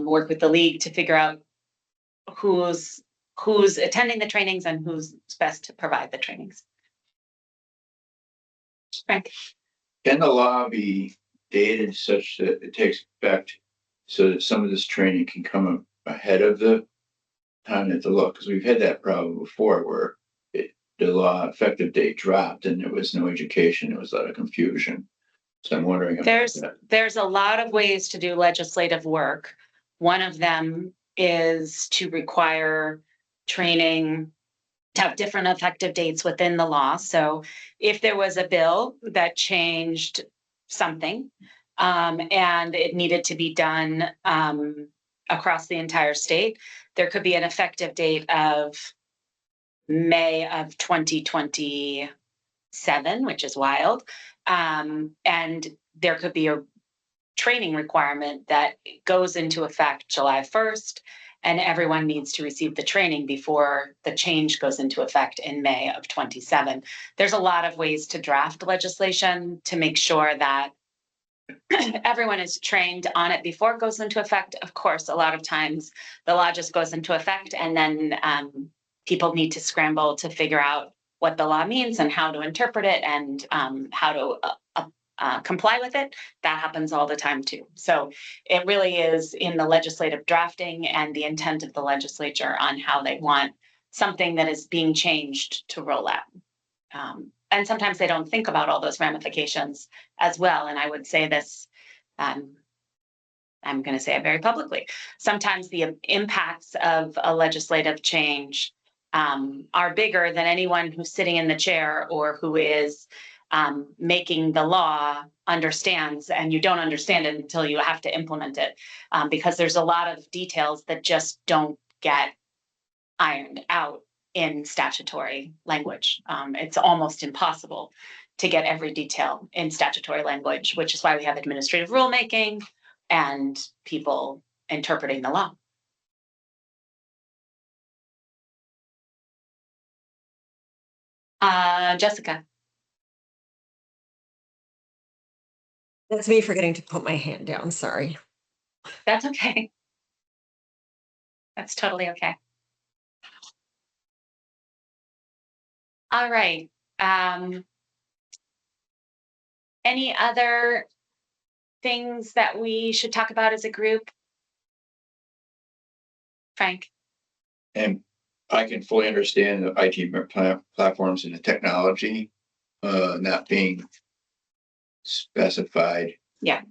work with the league to figure out who's attending the trainings and who's best to provide the trainings. Frank? Can the law be dated such that it takes effect so that some of this training can come ahead of the time that the law, because we've had that problem before where the law effective date dropped and there was no education, there was a lot of confusion. So I'm wondering about that. There's a lot of ways to do legislative work. One of them is to require training to have different effective dates within the law. So if there was a bill that changed something and it needed to be done across the entire state, there could be an effective date of May of 2027, which is wild. And there could be a training requirement that goes into effect July 1st, and everyone needs to receive the training before the change goes into effect in May of 27. There's a lot of ways to draft legislation to make sure that everyone is trained on it before it goes into effect. Of course, a lot of times the law just goes into effect and then people need to scramble to figure out what the law means and how to interpret it and how to comply with it. That happens all the time too. So it really is in the legislative drafting and the intent of the legislature on how they want something that is being changed to roll out. And sometimes they don't think about all those ramifications as well. And I would say this, I'm going to say it very publicly. Sometimes the impacts of a legislative change are bigger than anyone who's sitting in the chair or who is making the law understands, and you don't understand it until you have to implement it, because there's a lot of details that just don't get ironed out in statutory language. It's almost impossible to get every detail in statutory language, which is why we have administrative rulemaking and people interpreting the law. Jessica. That's me forgetting to put my hand down. Sorry. That's okay. That's totally okay. All right. Any other things that we should talk about as a group? Frank? And I can fully understand the IT platforms and the technology not being specified. Yeah,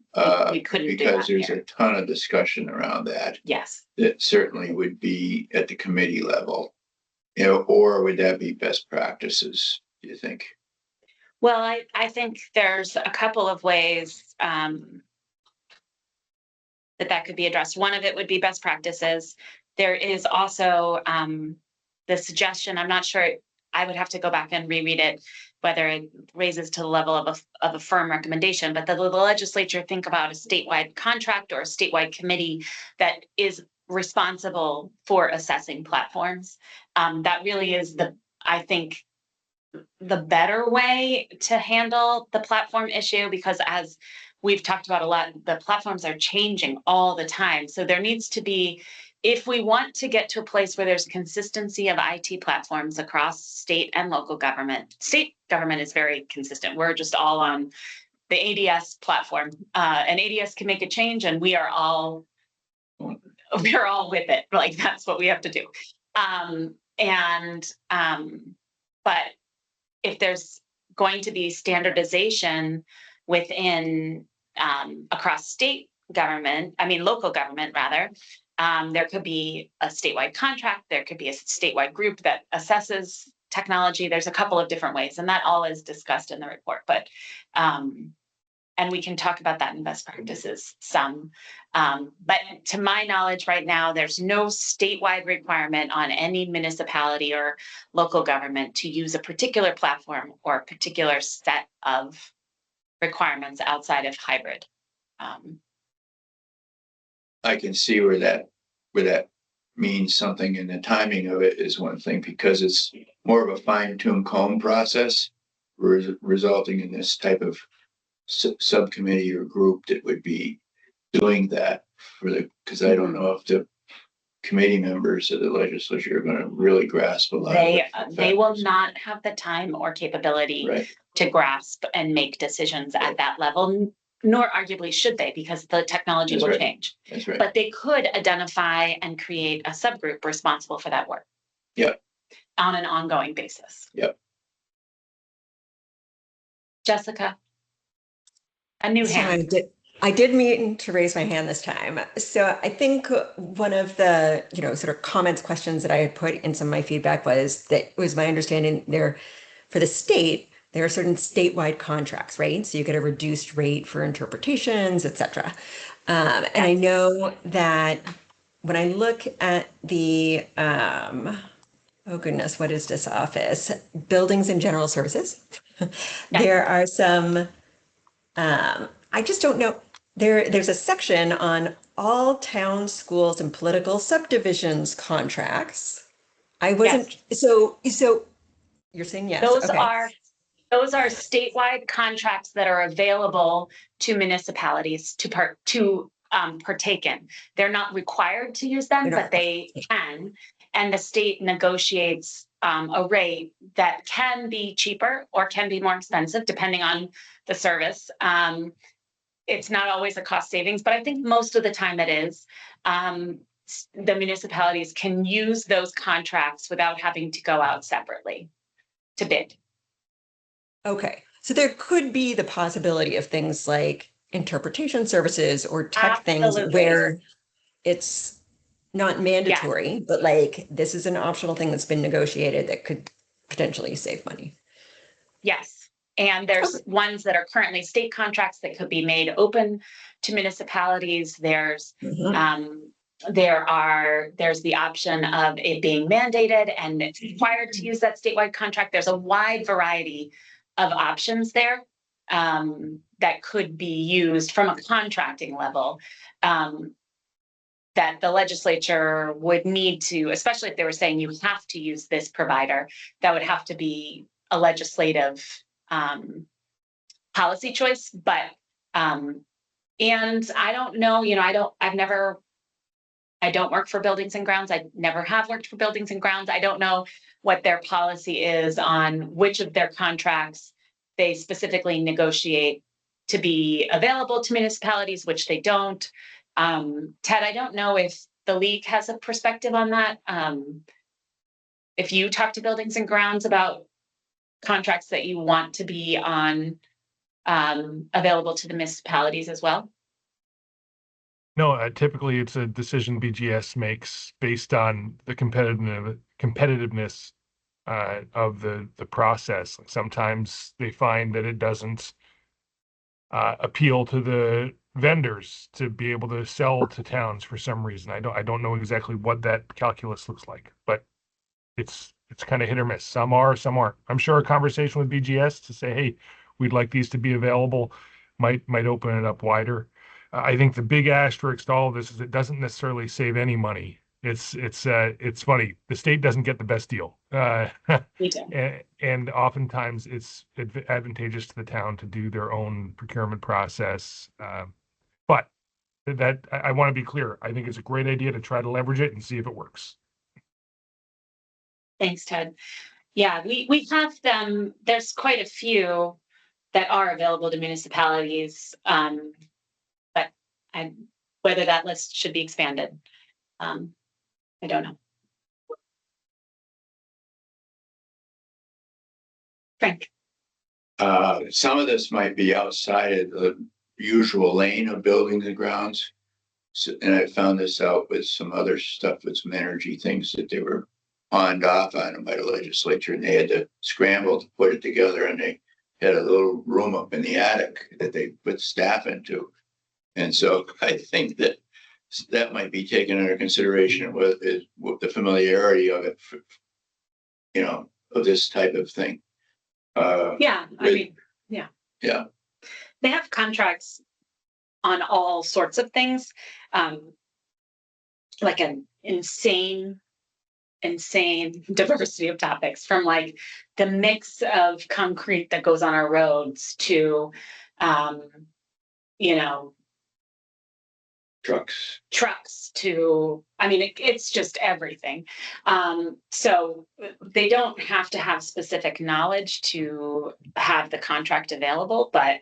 we couldn't do because that there's here. a ton of discussion around that. Yes. That certainly would be at the committee level, or would that be best practices, do you think? Well, I think there's a couple of ways that could be addressed. One of it would be best practices. There is also the suggestion, I'm not sure, I would have to go back and reread it, whether it raises to the level of a firm recommendation, but the legislature think about a statewide contract or a statewide committee that is responsible for assessing platforms. That really is I think the better way to handle the platform issue, because as we've talked about a lot, the platforms are changing all the time. So there needs to be, if we want to get to a place where there's consistency of IT platforms across state and local government, state government is very consistent. We're just all on the ADS platform, and ADS can make a change, and we're all with it. Like, that's what we have to do. But if there's going to be standardization within across state government, I mean local government rather, there could be a statewide contract, there could be a statewide group that assesses technology. There's a couple of different ways, and that all is discussed in the report. But and we can talk about that in best practices some. But to my knowledge right now, there's no statewide requirement on any municipality or local government to use a particular platform or a particular set of requirements outside of hybrid. I can see where that means something, and the timing of it is one thing, because it's more of a fine-tuned comb process, resulting in this type of subcommittee or group that would be doing that because I don't know if the committee members of the legislature are going to really grasp a lot of they will not have the time or capability to grasp and make decisions at that level, nor arguably should they, because the technology will change. That's right. But they could identify and create a subgroup responsible for that work. Yep. On an ongoing basis. Yep. Jessica. A new hand. I did mean to raise my hand this time. So I think one of the, sort of comments, questions that I had put in some of my feedback was that it was my understanding there for the state, there are certain statewide contracts, right? So you get a reduced rate for interpretations, et cetera. And I know that when I look at the, oh goodness, what is this office? Buildings and General Services. There are some, I just don't know. There's a section on all town, schools, and political subdivisions contracts. I wasn't, so you're saying yes. Those are statewide contracts that are available to municipalities to partake in. They're not required to use them, but they can. And the state negotiates a rate that can be cheaper or can be more expensive, depending on the service. It's not always a cost savings, but I think most of the time it is. The municipalities can use those contracts without having to go out separately to bid. Okay, so there could be the possibility of things like interpretation services or tech things where it's not mandatory, but like this is an optional thing that's been negotiated that could potentially save money. Yes. And there's ones that are currently state contracts that could be made open to municipalities. There's there's the option of it being mandated and it's required to use that statewide contract. There's a wide variety of options there that could be used from a contracting level that the legislature would need to, especially if they were saying you have to use this provider, that would have to be a legislative policy choice. But and I don't know, I don't work for buildings and grounds. I never have worked for buildings and grounds. I don't know what their policy is on which of their contracts they specifically negotiate to be available to municipalities, which they don't. Ted, I don't know if the league has a perspective on that. If you talk to buildings and grounds about contracts that you want to be on available to the municipalities as well? No, typically it's a decision BGS makes based on the competitiveness of the process. Sometimes they find that it doesn't appeal to the vendors to be able to sell to towns for some reason. I don't know exactly what that calculus looks like, but it's kind of hit or miss. Some are, some aren't. I'm sure a conversation with BGS to say, hey, we'd like these to be available might open it up wider. I think the big asterisk to all of this is it doesn't necessarily save any money It's funny. The state doesn't get the best deal. We do. And oftentimes it's advantageous to the town to do their own procurement process. But that I want to be clear. I think it's a great idea to try to leverage it and see if it works. Thanks, Ted. Yeah, we have them. There's quite a few that are available to municipalities. But whether that list should be expanded, I don't know. Frank. Some of this might be outside of the usual lane of buildings and grounds. So, and I found this out with some other stuff with some energy things that they were on off on by the legislature, and they had to scramble to put it together, and they had a little room up in the attic that they put staff into. And so I think that that might be taken under consideration with the familiarity of it, of this type of thing. Yeah, I mean, yeah. Yeah. They have contracts on all sorts of things, like an insane diversity of topics, from like the mix of concrete that goes on our roads to, trucks to, I mean, it's just everything. So they don't have to have specific knowledge to have the contract available, but,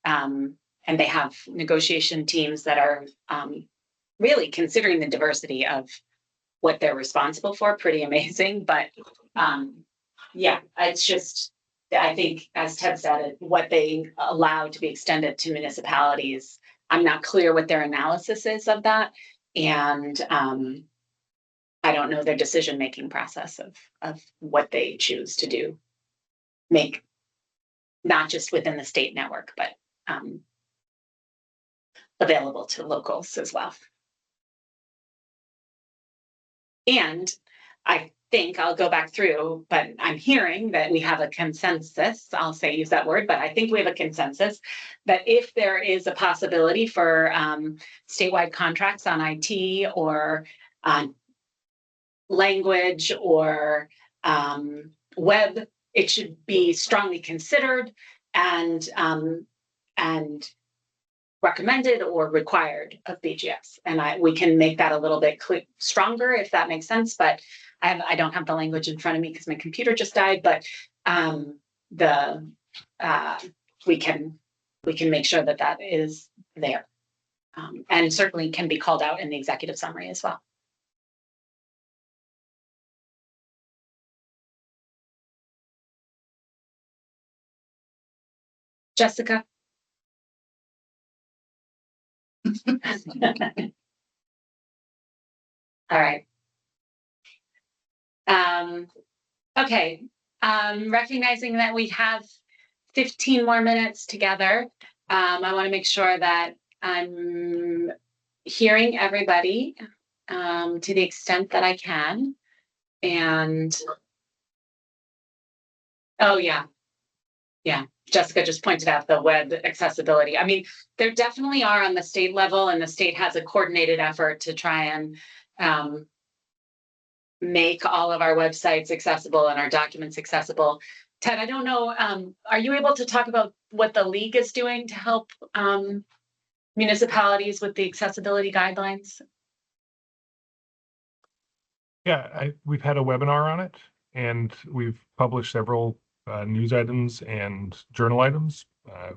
and they have negotiation teams that are really considering the diversity of what they're responsible for. Pretty amazing. But yeah, it's just, I think, as Ted said, what they allow to be extended to municipalities, I'm not clear what their analysis is of that. And I don't know their decision-making process of what they choose to do, make, not just within the state network, but available to locals as well. And I think I'll go back through, but I'm hearing that we have a consensus. I'll use that word, but I think we have a consensus that if there is a possibility for statewide contracts on IT or on language or web, it should be strongly considered and recommended or required of BGS. And we can make that a little bit stronger if that makes sense, but I don't have the language in front of me because my computer just died, but we can make sure that that is there, and certainly can be called out in the executive summary as well. Jessica? All right. Okay. Recognizing that we have 15 more minutes together, I want to make sure that I'm hearing everybody to the extent that I can. And oh yeah. Jessica just pointed out the web accessibility. I mean, there definitely are on the state level, and the state has a coordinated effort to try and make all of our websites accessible and our documents accessible. Ted, I don't know, are you able to talk about what the league is doing to help municipalities with the accessibility guidelines? Yeah, we've had a webinar on it, and we've published several news items and journal items.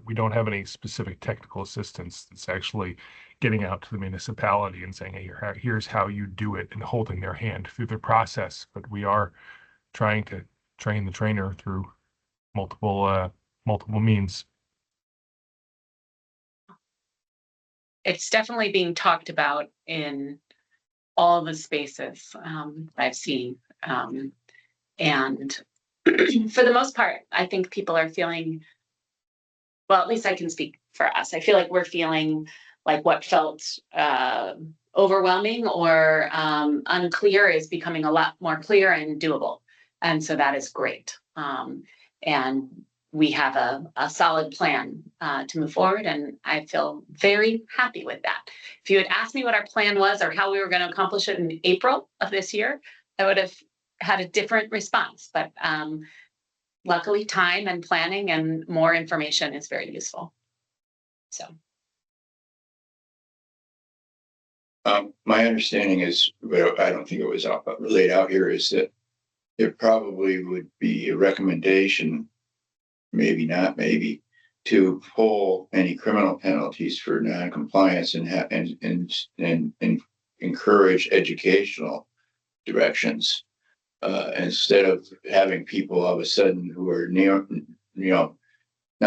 We don't have any specific technical assistance that's actually getting out to the municipality and saying, hey, here's how you do it, and holding their hand through the process. But we are trying to train the trainer through multiple means. It's definitely being talked about in all the spaces I've seen. And for the most part, I think people are feeling, well, at least I can speak for us. I feel like we're feeling like what felt overwhelming or unclear is becoming a lot more clear and doable. And so that is great. And we have a solid plan to move forward, and I feel very happy with that. If you had asked me what our plan was or how we were going to accomplish it in April of this year, I would have had a different response. But luckily, time and planning and more information is very useful. So. My understanding is, but I don't think it was laid out here, is that it probably would be a recommendation, maybe not, maybe, to pull any criminal penalties for non-compliance and encourage educational directions instead of having people all of a sudden who are not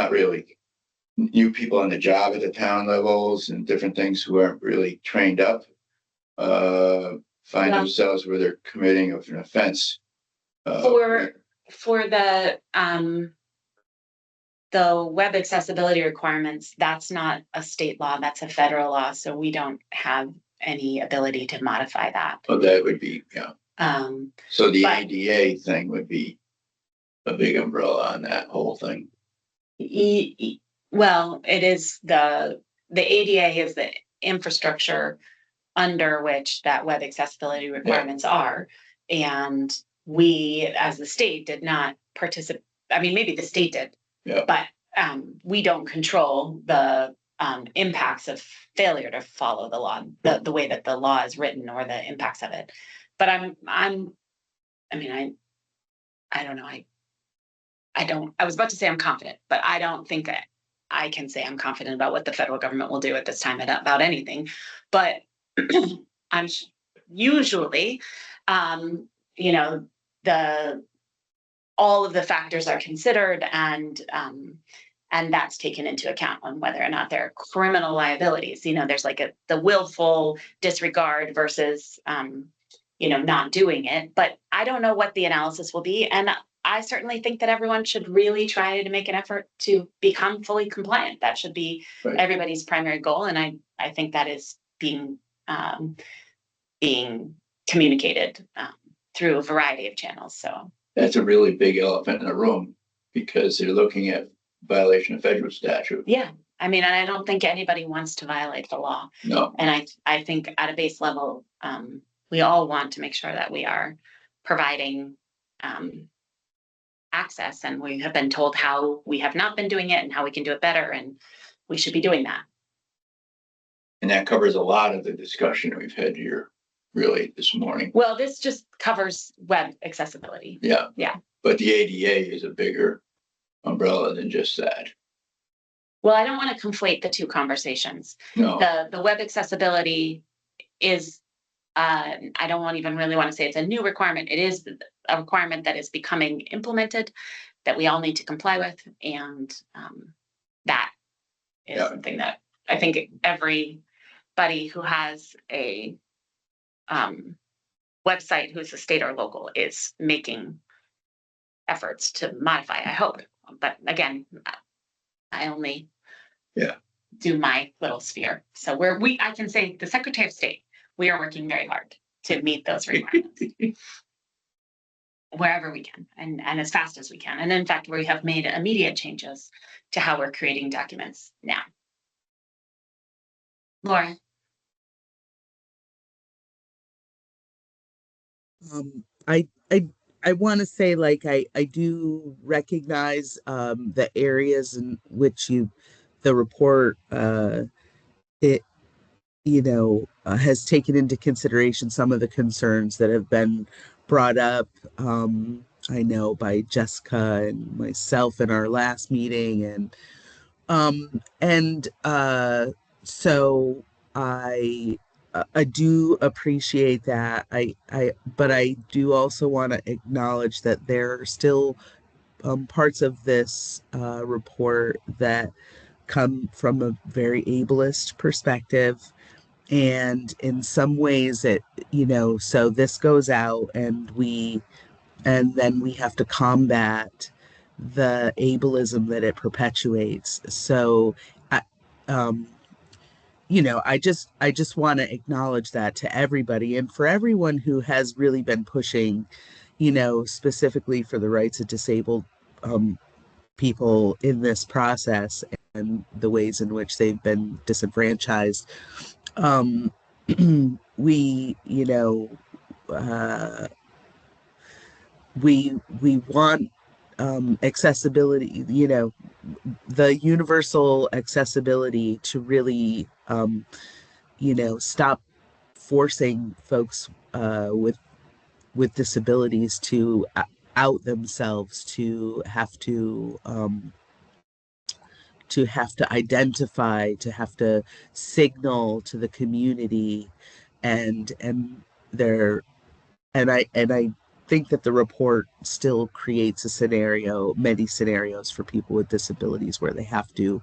really new people on the job at the town levels and different things who aren't really trained up find themselves where they're committing an offense. For the web accessibility requirements, that's not a state law, that's a federal law, so we don't have any ability to modify that. Oh, that would be, yeah. So the ADA thing would be a big umbrella on that whole thing. Well, it is the ADA is the infrastructure under which that web accessibility requirements are. And we, as the state, did not participate. I mean, maybe the state did, but we don't control the impacts of failure to follow the law, the way that the law is written or the impacts of it. But I don't know. I was about to say I'm confident, but I don't think that I can say I'm confident about what the federal government will do at this time about anything. But I'm usually, all of the factors are considered, and that's taken into account on whether or not there are criminal liabilities. There's like the willful disregard versus, not doing it. But I don't know what the analysis will be, and I certainly think that everyone should really try to make an effort to become fully compliant. That should be everybody's primary goal, and I think that is being communicated through a variety of channels. So that's a really big elephant in the room because they're looking at violation of federal statute. Yeah, and I don't think anybody wants to violate the law. No, and I think at a base level, we all want to make sure that we are providing access, and we have been told how we have not been doing it and how we can do it better, and we should be doing that. And that covers a lot of the discussion we've had here really this morning. Well, this just covers web accessibility. Yeah. But the ADA is a bigger umbrella than just that. Well, I don't want to conflate the two conversations. No. The web accessibility is, I don't even really want to say it's a new requirement. It is a requirement that is becoming implemented, that we all need to comply with. And that is something that I think everybody who has a website who's a state or local is making efforts to modify, I hope. But again, I only do my little sphere. So I can say the Secretary of State, we are working very hard to meet those requirements wherever we can and as fast as we can. And in fact, we have made immediate changes to how we're creating documents now. Laura. I want to say, I do recognize the areas in which the report has taken into consideration some of the concerns that have been brought up. I know by Jessica and myself in our last meeting, and so I do appreciate that. But I do also want to acknowledge that there are still parts of this report that come from a very ableist perspective. And in some ways so this goes out and then we have to combat the ableism that it perpetuates. So I just want to acknowledge that to everybody, and for everyone who has really been pushing, specifically for the rights of disabled people in this process and the ways in which they've been disenfranchised. Um, we, you know, we want accessibility, you know, the universal accessibility to really, you know, stop forcing folks with disabilities to out themselves, to have to identify, to have to signal to the community, and their and I think that the report still creates a scenario, many scenarios for people with disabilities where they have to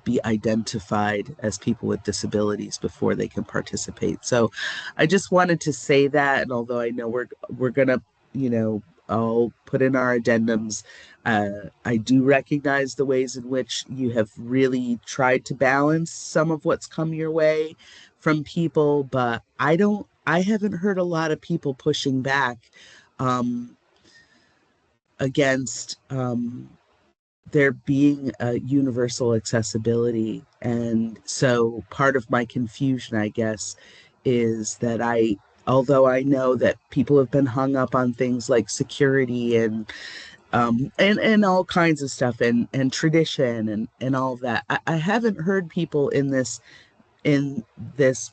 be identified as people with disabilities before they can participate. So I just wanted to say that, and although I know we're gonna, you know, I'll put in our addendums. I do recognize the ways in which you have really tried to balance some of what's come your way from people, but I haven't heard a lot of people pushing back against there being a universal accessibility. And so part of my confusion, I guess, is that although I know that people have been hung up on things like security and all kinds of stuff and tradition and all of that, I haven't heard people in this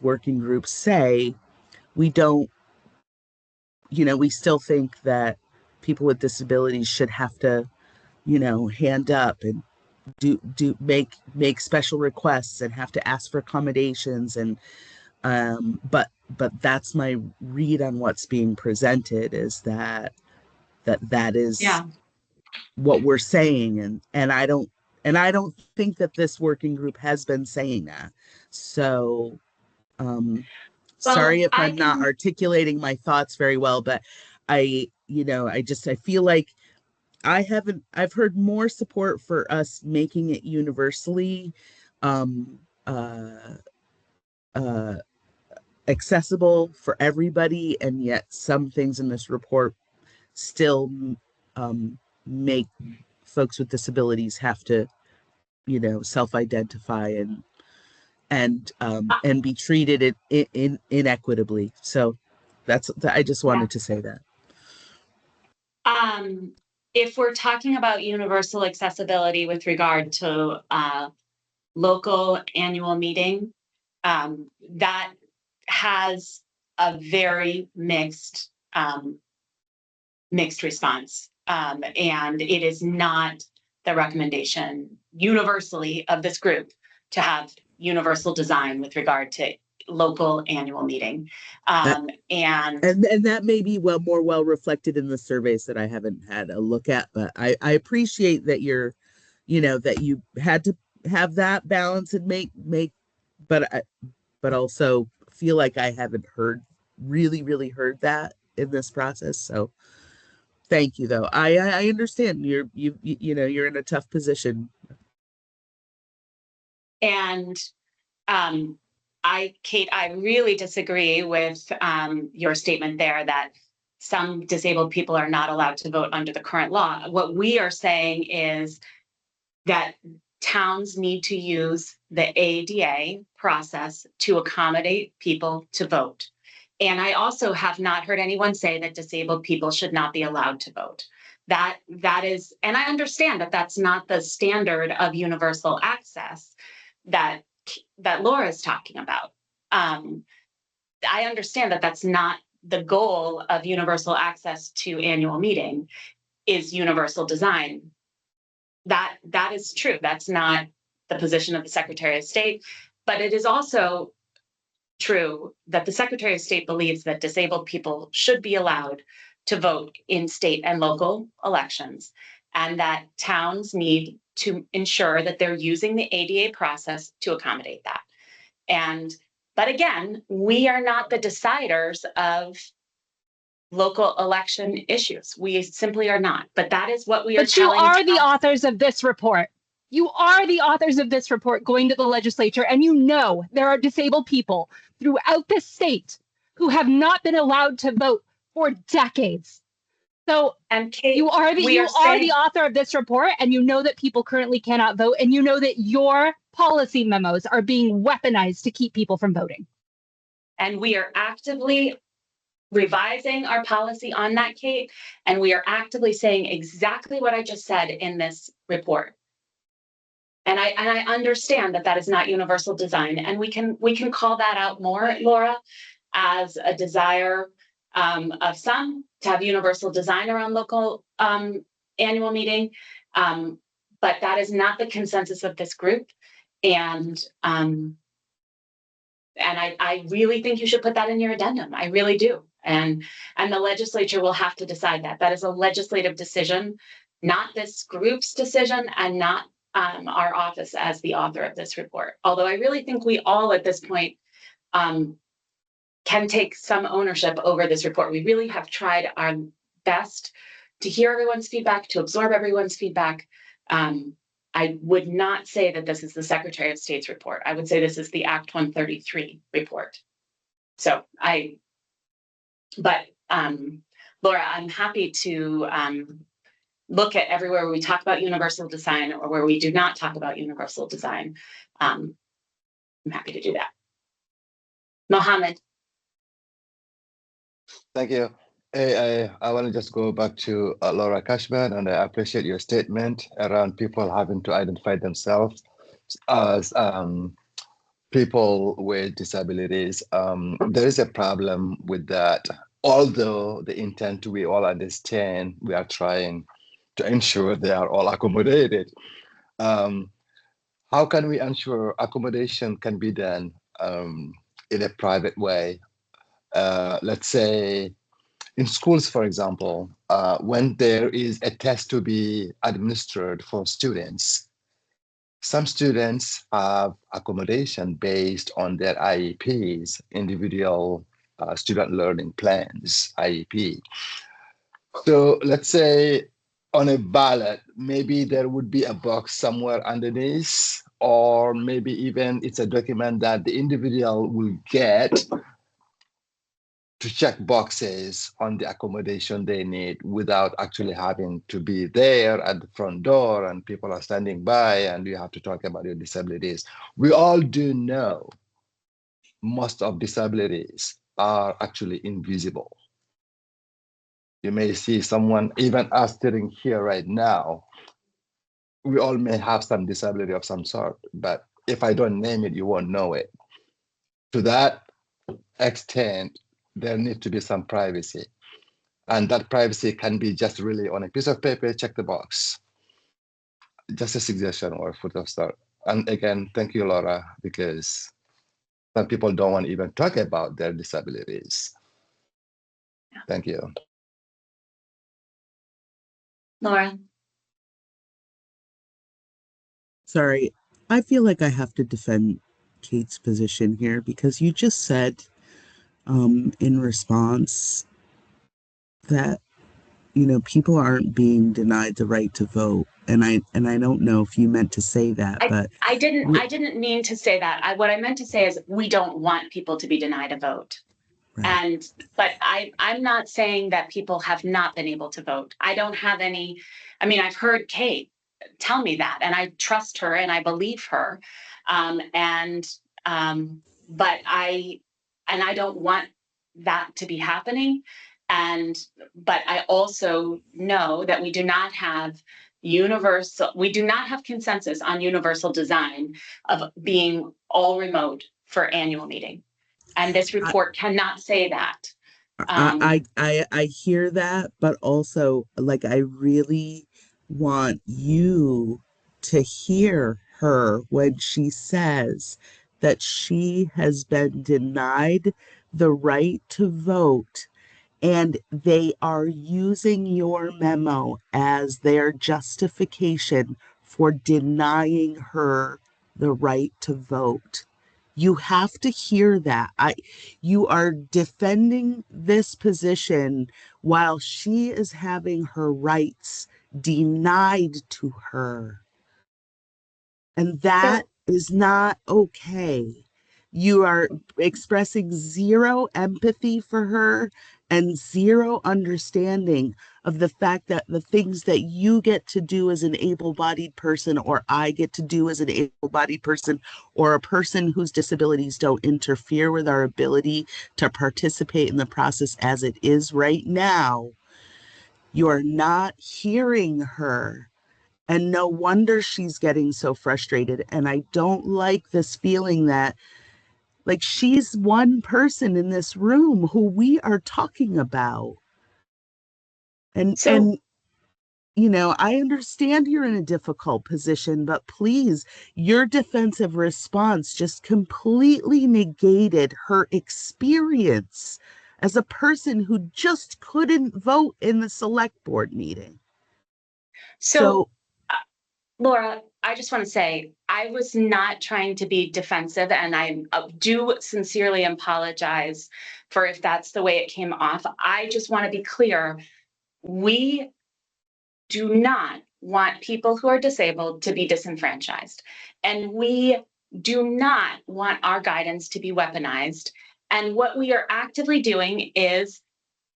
working group say we don't, you know, we still think that people with disabilities should have to, you know, hand up and make special requests and have to ask for accommodations. And but that's my read on what's being presented, is that is Yeah. what we're saying, and I don't think that this working group has been saying that. So um sorry Well, if I'm not articulating my thoughts very well, but I feel like I've heard more support for us making it universally um, uh, uh, accessible for everybody, and yet some things in this report still make folks with disabilities have to, you know, self-identify and be treated inequitably. So I just yeah. wanted to say that. If we're talking about universal accessibility with regard to local annual meeting, that has a very mixed response. And it is not the recommendation universally of this group to have universal design with regard to local annual meeting. And That may be more well reflected in the surveys that I haven't had a look at, but I appreciate that that you had to have that balance and but also feel like I haven't really heard that in this process. So thank you, though. I understand you're in a tough position. and Kate, I really disagree with your statement there that some disabled people are not allowed to vote under the current law. What we are saying is that towns need to use the ADA process to accommodate people to vote. And I also have not heard anyone say that disabled people should not be allowed to vote. That is, and I understand that that's not the standard of universal access that Laura is talking about. I understand that that's not the goal of universal access to annual meeting is universal design. That is true. That's not the position of the Secretary of State, but it is also true that the Secretary of State believes that disabled people should be allowed to vote in state and local elections, and that towns need to ensure that they're using the ADA process to accommodate that. But again, we are not the deciders of local election issues. We simply are not. But that is what we are But you telling. are the authors of this report. You are the authors of this report going to the legislature, and you know there are disabled people throughout the state who have not been allowed to vote for decades. So And Kate, you are we are the saying, author of this report, and you know that people currently cannot vote, and you know that your policy memos are being weaponized to keep people from voting. and we are actively revising our policy on that, Kate, and we are actively saying exactly what I just said in this report. And I understand that that is not universal design, and we can call that out more, Laura, as a desire of some to have universal design around local annual meeting, but that is not the consensus of this group, and I really think you should put that in your addendum. I really do. And the legislature will have to decide that. That is a legislative decision, not this group's decision, and not our office as the author of this report. Although I really think we all at this point can take some ownership over this report. We really have tried our best to hear everyone's feedback, to absorb everyone's feedback. I would not say that this is the Secretary of State's report. I would say this is the Act 133 report. So Laura, I'm happy to look at everywhere where we talk about universal design or where we do not talk about universal design. I'm happy to do that. Mohammed. Thank you. Hey, I want to just go back to Laura Cashman, and I appreciate your statement around people having to identify themselves as people with disabilities. There is a problem with that. Although the intent we all understand, we are trying to ensure they are all accommodated. How can we ensure accommodation can be done in a private way? Let's say in schools, for example, when there is a test to be administered for students, some students have accommodation based on their IEPs, individual student learning plans, IEP. So let's say on a ballot, maybe there would be a box somewhere underneath, or maybe even it's a document that the individual will get to check boxes on the accommodation they need without actually having to be there at the front door and people are standing by and you have to talk about your disabilities. We all do know most of disabilities are actually invisible. You may see someone, even us sitting here right now, we all may have some disability of some sort, but if I don't name it, you won't know it. To that extent, there needs to be some privacy. And that privacy can be just really on a piece of paper, check the box. Just a suggestion or a foot of start. And again, thank you, Laura, because some people don't want to even talk about their disabilities. Thank you. Laura. Sorry, I feel like I have to defend Kate's position here because you just said in response that people aren't being denied the right to vote, and I don't know if you meant to say that, but I didn't mean to say that. What I meant to say is we don't want people to be denied a vote. right. But I'm not saying that people have not been able to vote. I don't have any, I mean, I've heard Kate tell me that, and I trust her and I believe her. But I don't want that to be happening. But I also know that we do not have consensus on universal design of being all remote for annual meeting. And this report cannot say that. I hear that, but also like I really want you to hear her when she says that she has been denied the right to vote and they are using your memo as their justification for denying her the right to vote. You have to hear that. You are defending this position while she is having her rights denied to her. And that is not okay. You are expressing zero empathy for her and zero understanding of the fact that the things that you get to do as an able-bodied person, or I get to do as an able-bodied person, or a person whose disabilities don't interfere with our ability to participate in the process as it is right now, you're not hearing her. And no wonder she's getting so frustrated. And I don't like this feeling that, like, she's one person in this room who we are talking about. So, And you know, I understand you're in a difficult position, but please, your defensive response just completely negated her experience as a person who just couldn't vote in the select board meeting. so Laura, I just want to say I was not trying to be defensive, and I do sincerely apologize for if that's the way it came off. I just want to be clear. We do not want people who are disabled to be disenfranchised, and we do not want our guidance to be weaponized. And what we are actively doing is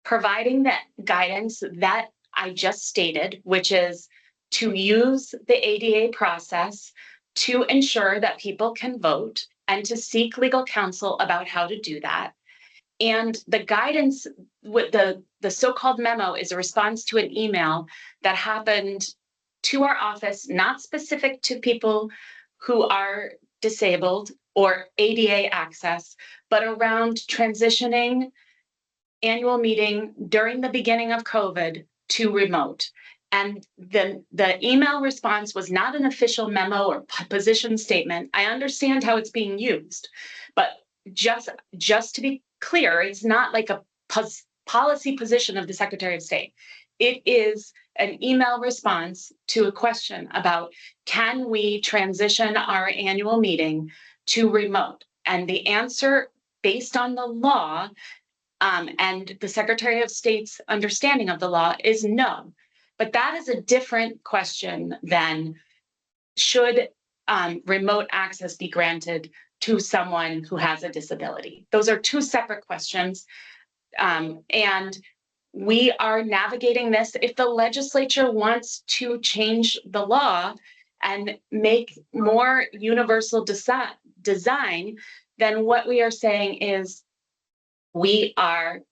providing that guidance that I just stated, which is to use the ADA process to ensure that people can vote and to seek legal counsel about how to do that. And the guidance with the so-called memo is a response to an email that happened to our office, not specific to people who are disabled or ADA access, but around transitioning annual meeting during the beginning of COVID to remote. And the email response was not an official memo or position statement. I understand how it's being used, but just to be clear, it's not like a policy position of the Secretary of State. It is an email response to a question about, can we transition our annual meeting to remote? And the answer, based on the law, and the Secretary of State's understanding of the law, is no. But that is a different question than should remote access be granted to someone who has a disability. Those are two separate questions. And we are navigating this. If the legislature wants to change the law and make more universal design, then what we are saying is we are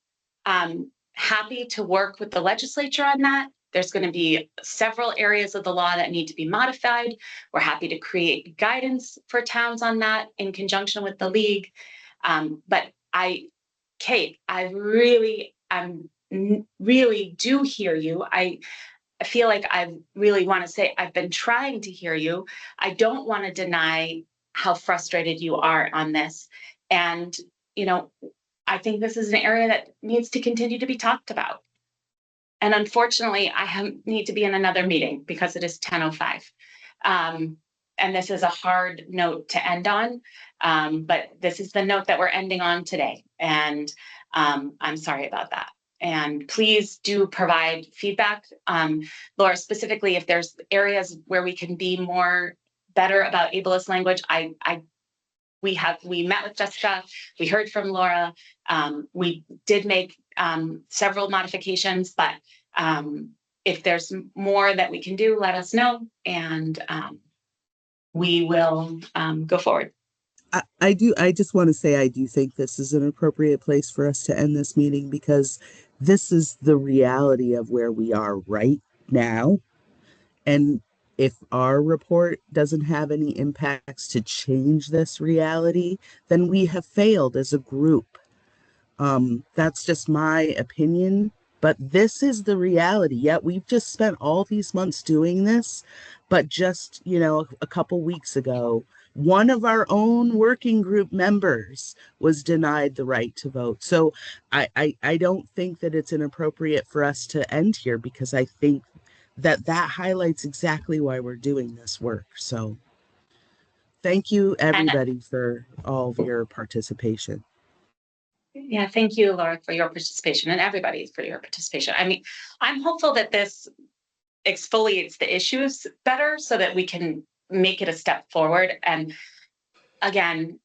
happy to work with the legislature on that. There's going to be several areas of the law that need to be modified. We're happy to create guidance for towns on that in conjunction with the league. But Kate, I really do hear you. I feel like I really want to say I've been trying to hear you. I don't want to deny how frustrated you are on this. And, you know, I think this is an area that needs to continue to be talked about. And unfortunately, I need to be in another meeting because it is 10:05. And this is a hard note to end on, but this is the note that we're ending on today. And I'm sorry about that. And please do provide feedback. Laura, specifically, if there's areas where we can be better about ableist language, we met with Jessica, we heard from Laura, we did make several modifications, but if there's more that we can do, let us know, and we will go forward. I just want to say I do think this is an appropriate place for us to end this meeting, because this is the reality of where we are right now. And if our report doesn't have any impacts to change this reality, then we have failed as a group. That's just my opinion, but this is the reality. Yet we've just spent all these months doing this, but just, you know, a couple weeks ago, one of our own working group members was denied the right to vote. So I don't think that it's inappropriate for us to end here, because I think that highlights exactly why we're doing this work. So thank you, everybody, for all of your participation. Yeah, thank you, Laura, for your participation, and everybody for your participation. I mean, I'm hopeful that this exfoliates the issues better so that we can make it a step forward. And again,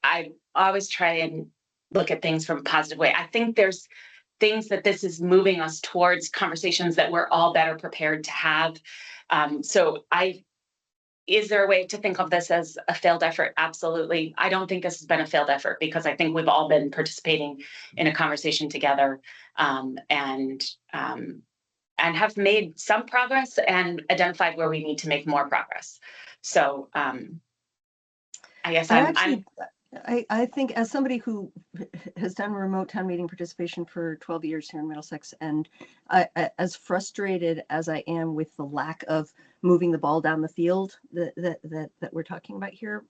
I always try and look at things from a positive way. I think there's things that this is moving us towards conversations that we're all better prepared to have. Is there a way to think of this as a failed effort? Absolutely. I don't think this has been a failed effort because I think we've all been participating in a conversation together, and have made some progress and identified where we need to make more progress. So I guess I think as somebody who has done remote town meeting participation for 12 years here in Middlesex, and as frustrated as I am with the lack of moving the ball down the field that we're talking about here,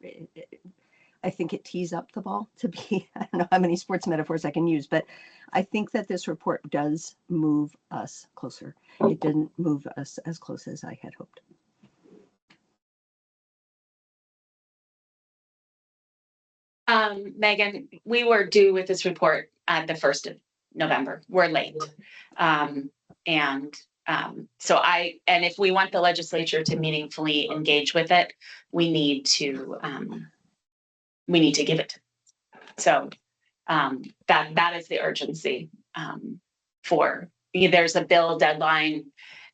I think it tees up the ball to be, I don't know how many sports metaphors I can use, but I think that this report does move us closer. It didn't move us as close as I had hoped. Megan, we were due with this report at the 1st of November. We're late. And if we want the legislature to meaningfully engage with it, we need to give it. So that is the urgency there's a bill deadline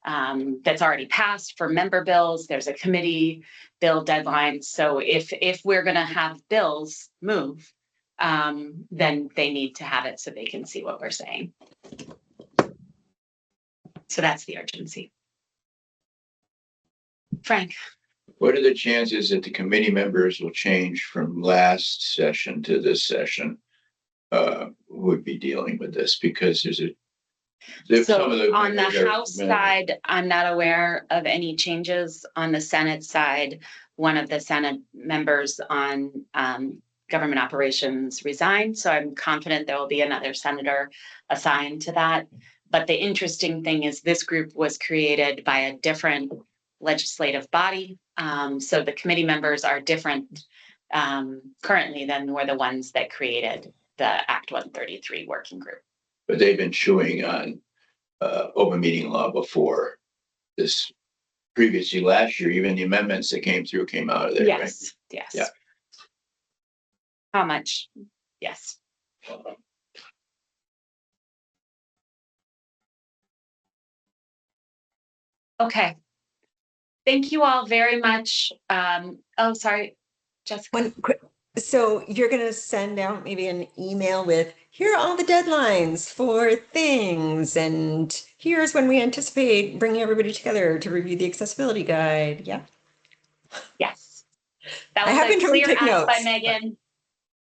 that's already passed for member bills. There's a committee bill deadline. So if we're going to have bills move, then they need to have it so they can see what we're saying. So that's the urgency. Frank. What are the chances that the committee members will change from last session to this session? Would be dealing with this because on the House side, I'm not aware of any changes. On the Senate side, one of the Senate members on government operations resigned. So I'm confident there will be another senator assigned to that. But the interesting thing is this group was created by a different legislative body. So the committee members are different currently than were the ones that created the Act 133 working group. But they've been chewing on open meeting law before this previously last year. Even the amendments that came through came out of there. Yes, right? yes. Yeah. How much? Yes. Okay. Thank you all very much. Oh, sorry, Jessica. So you're going to send out maybe an email with, here are all the deadlines for things, and here's when we anticipate bringing everybody together to review the accessibility guide. Yeah. Yes. That was a clear ask by Megan.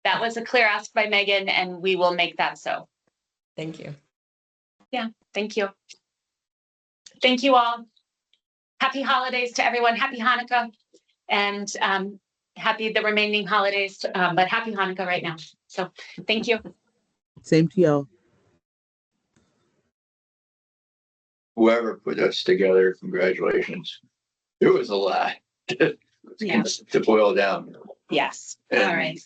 That was a clear ask by Megan, and we will make that so. Thank you. Yeah, thank you. Thank you all. Happy holidays to everyone. Happy Hanukkah. And happy the remaining holidays, but happy Hanukkah right now. So thank you. Same to y'all. Whoever put us together, congratulations. It was a lot to boil down. Yes. And all right.